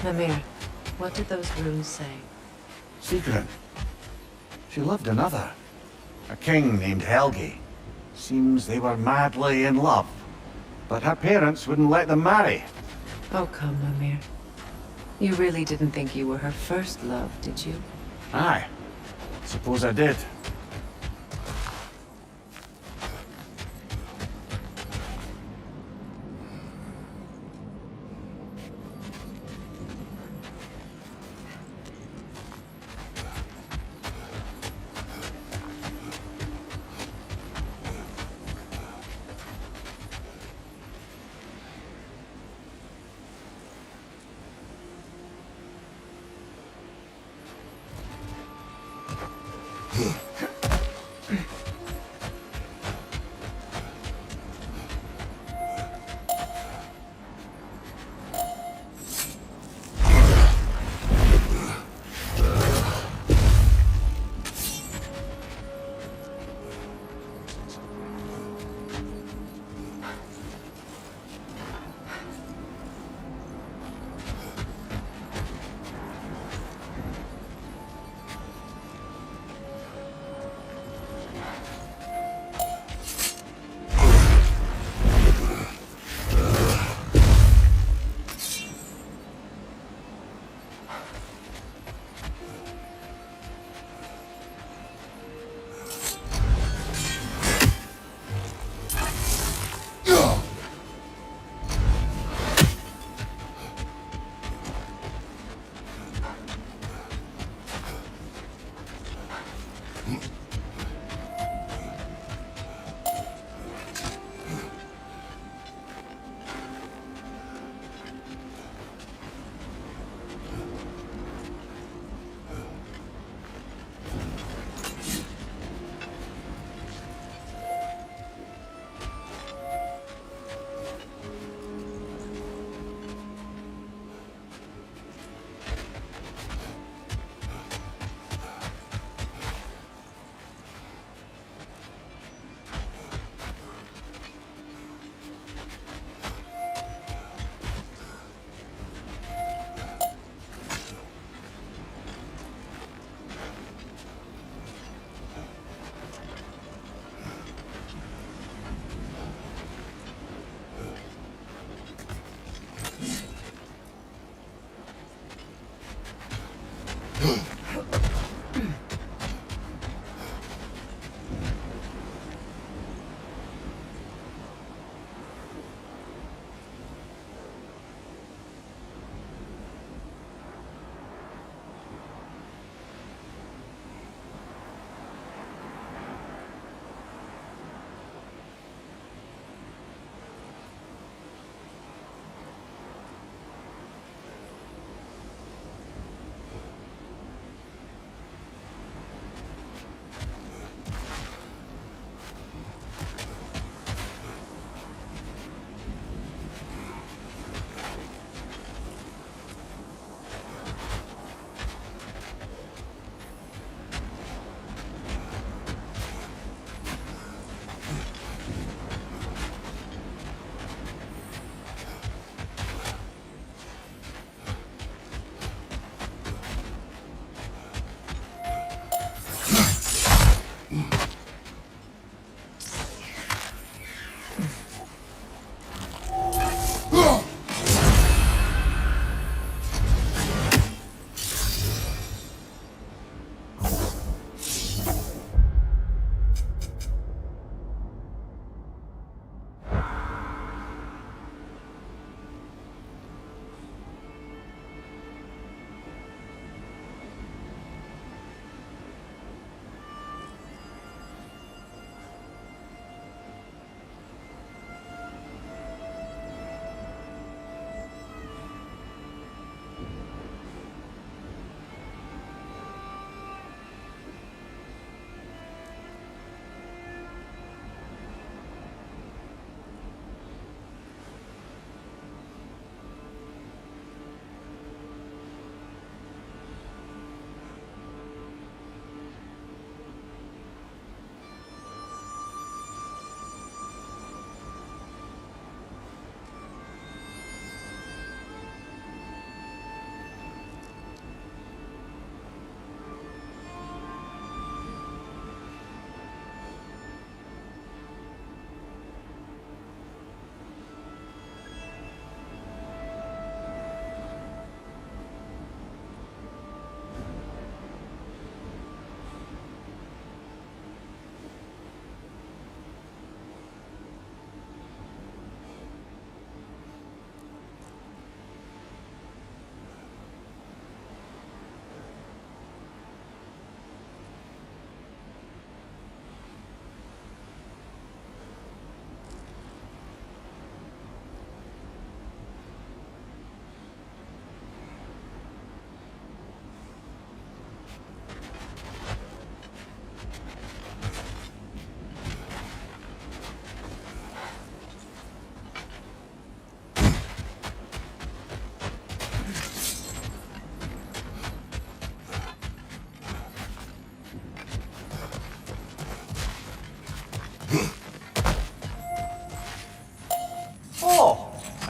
Mimir, what did those runes say? Secret. She loved another. A king named Helgi. Seems they were madly in love. But her parents wouldn't let them marry. Oh, come, Mimir. You really didn't think you were her first love, did you? Aye. Suppose I did.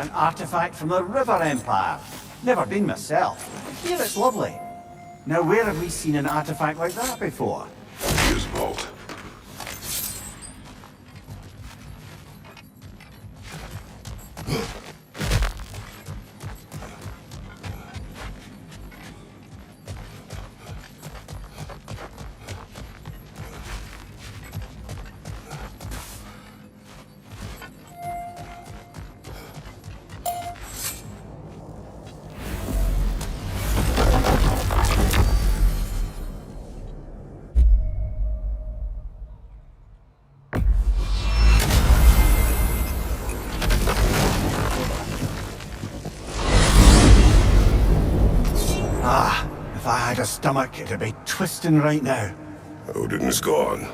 An artifact from the River Empire. Never been myself. Here it's lovely. Now where have we seen an artifact like that before? His vault. If I had a stomach, it'd be twisting right now. Odin is gone.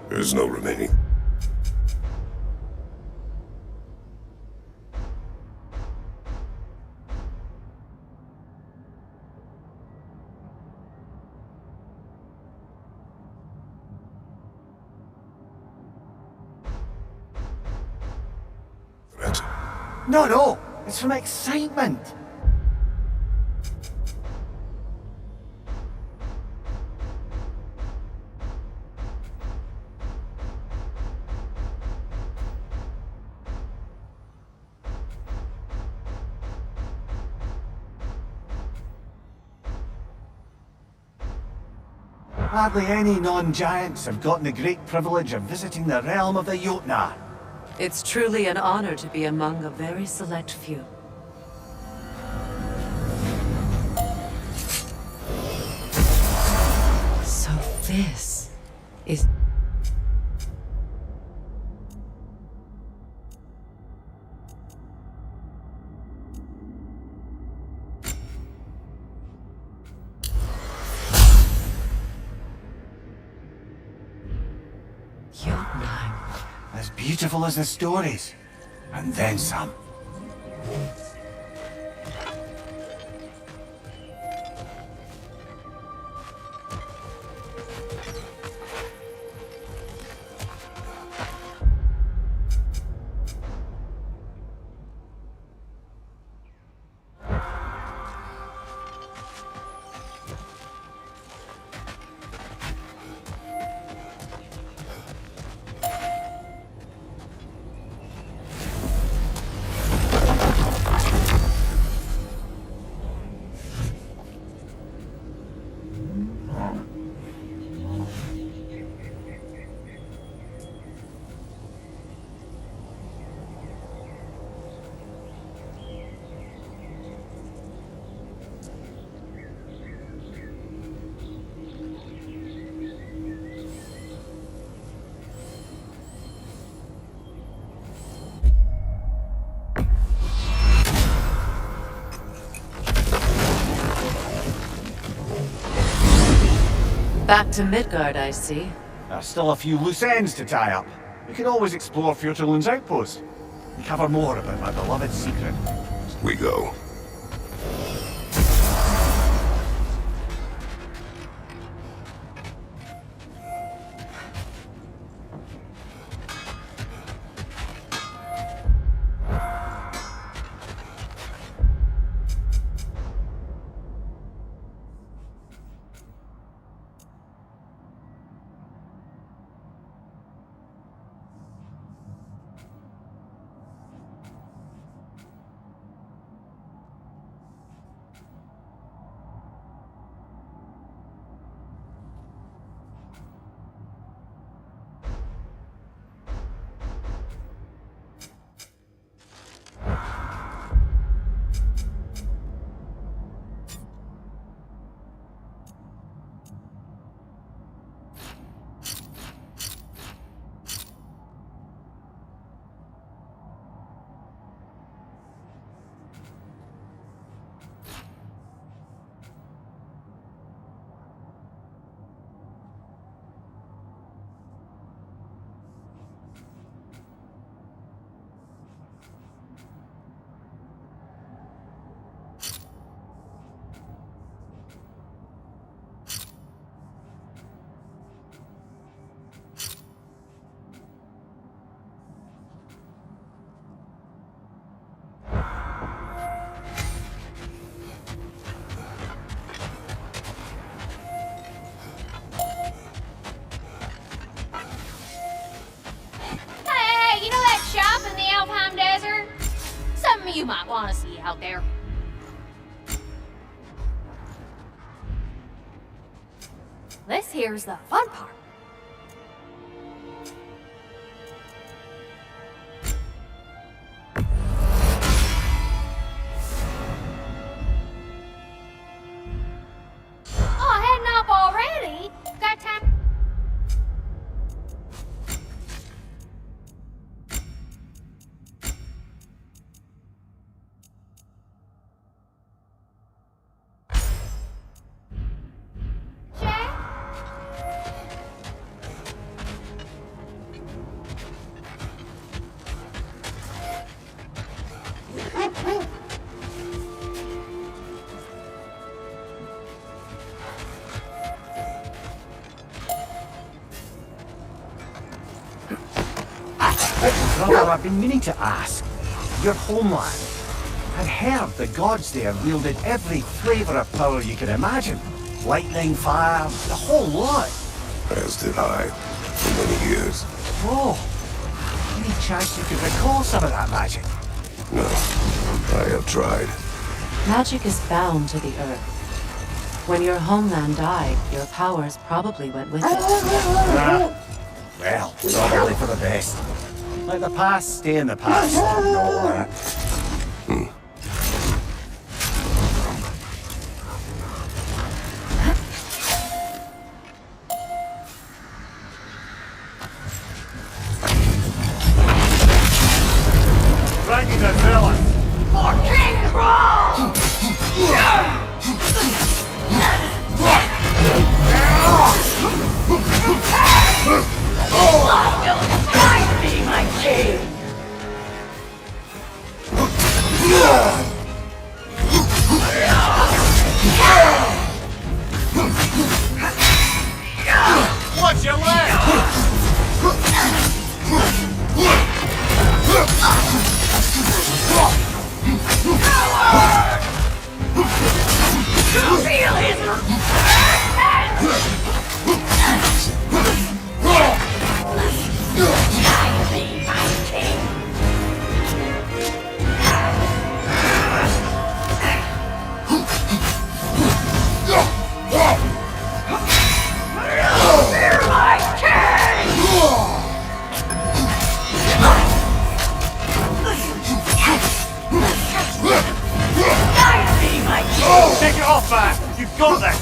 There's no remaining. Threat? No, it's from excitement. Hardly any non-giants have gotten the great privilege of visiting the realm of the Jotnar. It's truly an honor to be among a very select few. So this is... Jotnar. As beautiful as the stories. And then some. Back to Midgard, I see. There's still a few loose ends to tie up. We can always explore Fjöturlund's outpost and cover more about my beloved secret. We go. you might want to see out there. This here's the fun part. Oh, heading up already? Got time? Brother, I've been meaning to ask. Your homeland. I'd heard the gods there wielded every flavour of power you could imagine. Lightning, fire, the whole lot. As did I, for many years. Oh, any chance you could recall some of that magic? No, I have tried. Magic is bound to the earth. When your homeland died, your powers probably went with it. Well, probably for the best. Let the past stay in the past and all that. Dragging the villain! For King Brawl! Be my king! Watch your Feel his be my king! You're my king! Take it off, man! You've got this!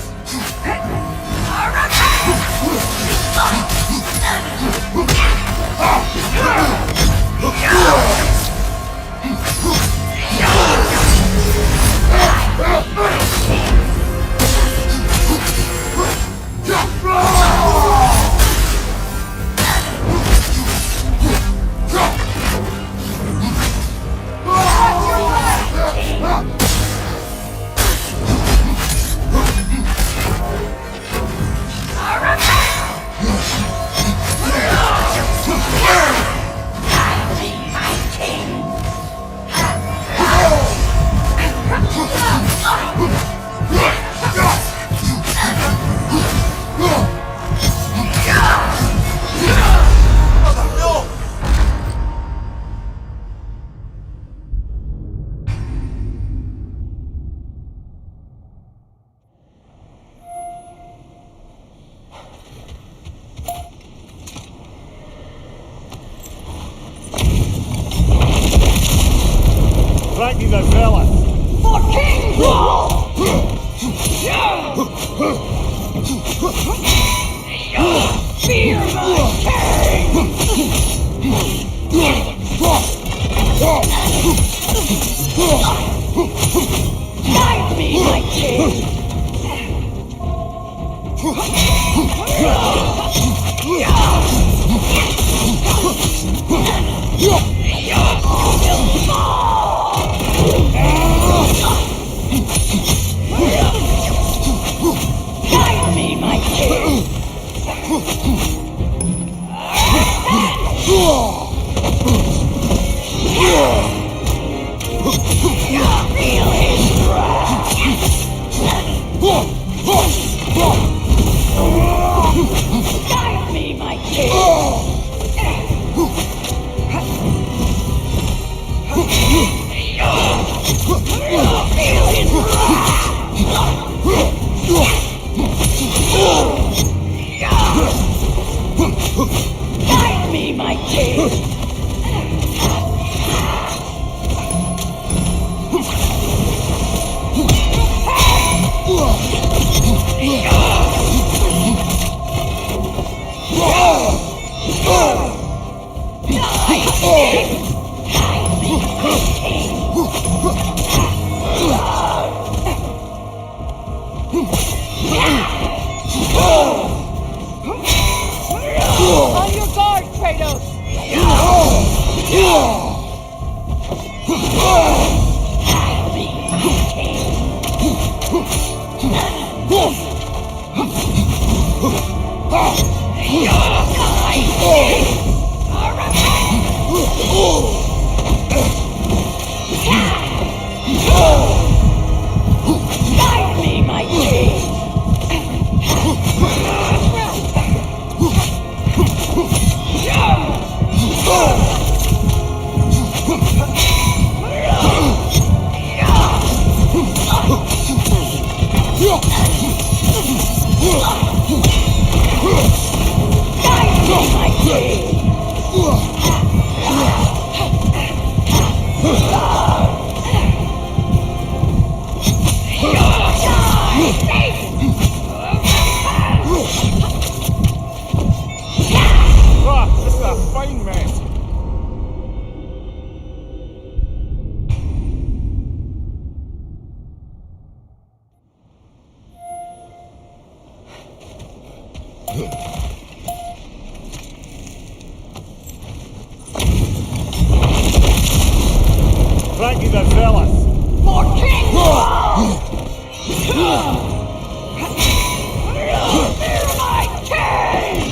Dragging the villain! For King Brawl! Fear my Guide me, my king! Guide me, my king! Feel his wrath! Guide me, my king! This is a fine mess. Frankie the Zealous. For King! Fear my king!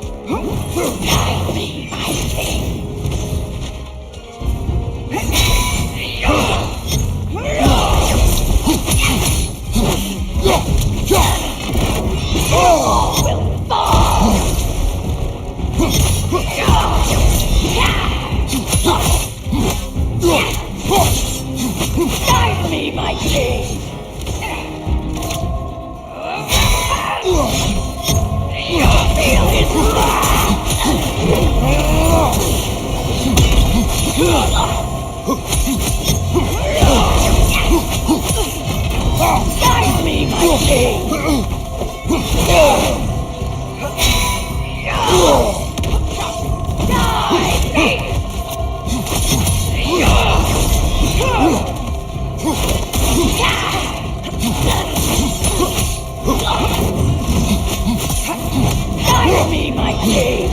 Guide me, my king! All will fall! Guide me, my king! Feel his wrath! Guide me, my king! Guide me, my king!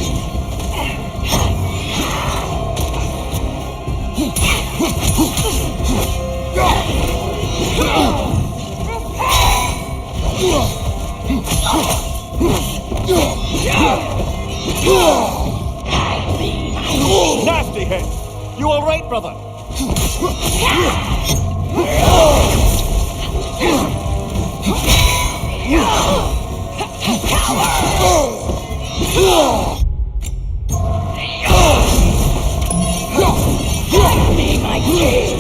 Nasty head! You all right, brother? Guide me, my king!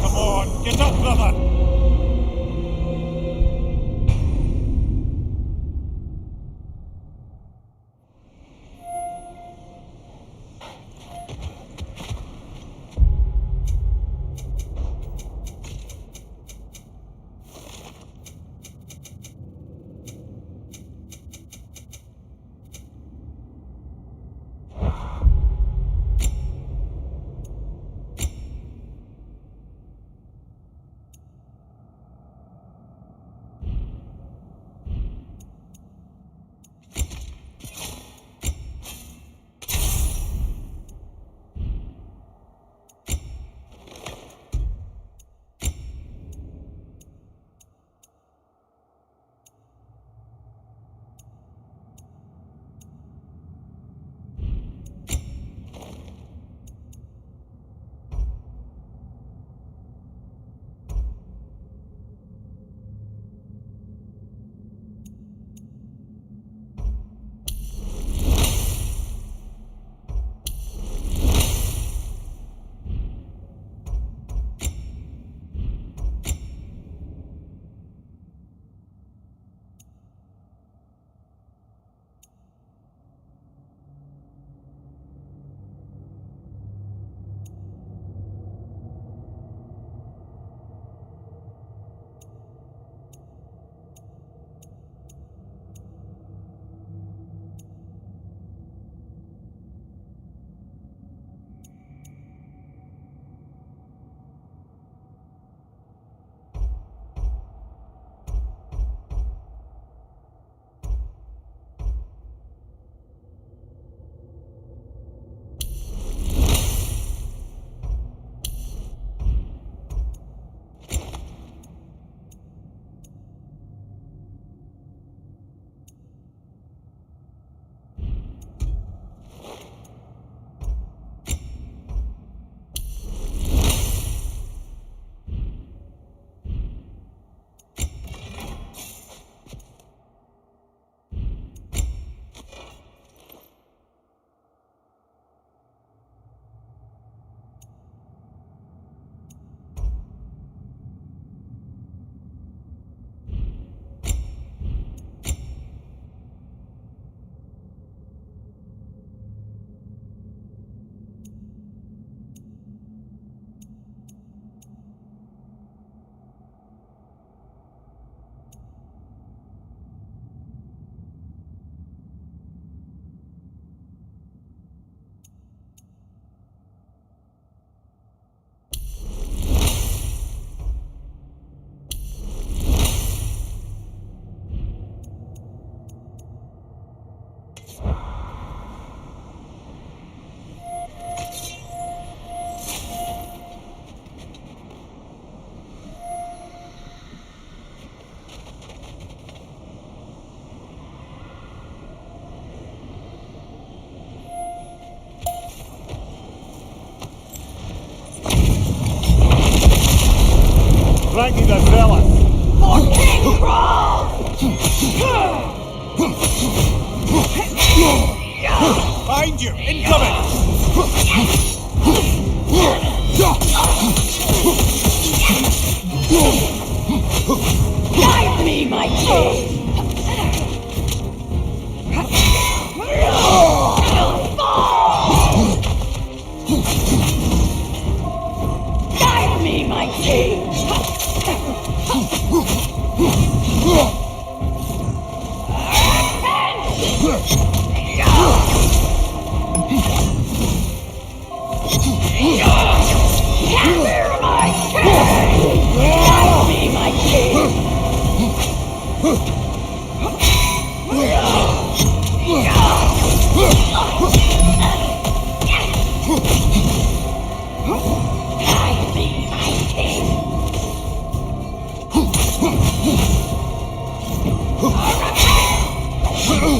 Come on, get up, brother! the fellas! For King Crawl! Behind you! Incoming! Guide me, my king! Guide me, my king! Capture my king! Guide me, my king! Guide me, my king!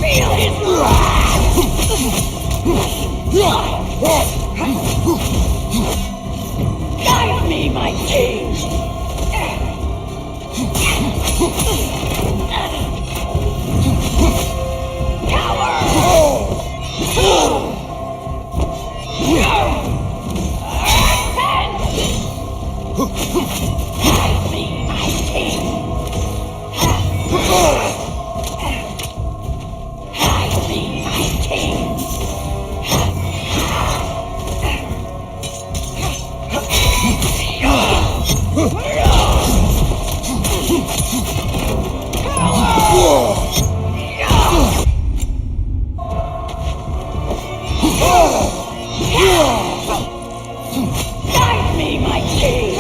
Feel his wrath! Guide me, my king! Guide me, my king! Guide me, my king! Guide me, my king!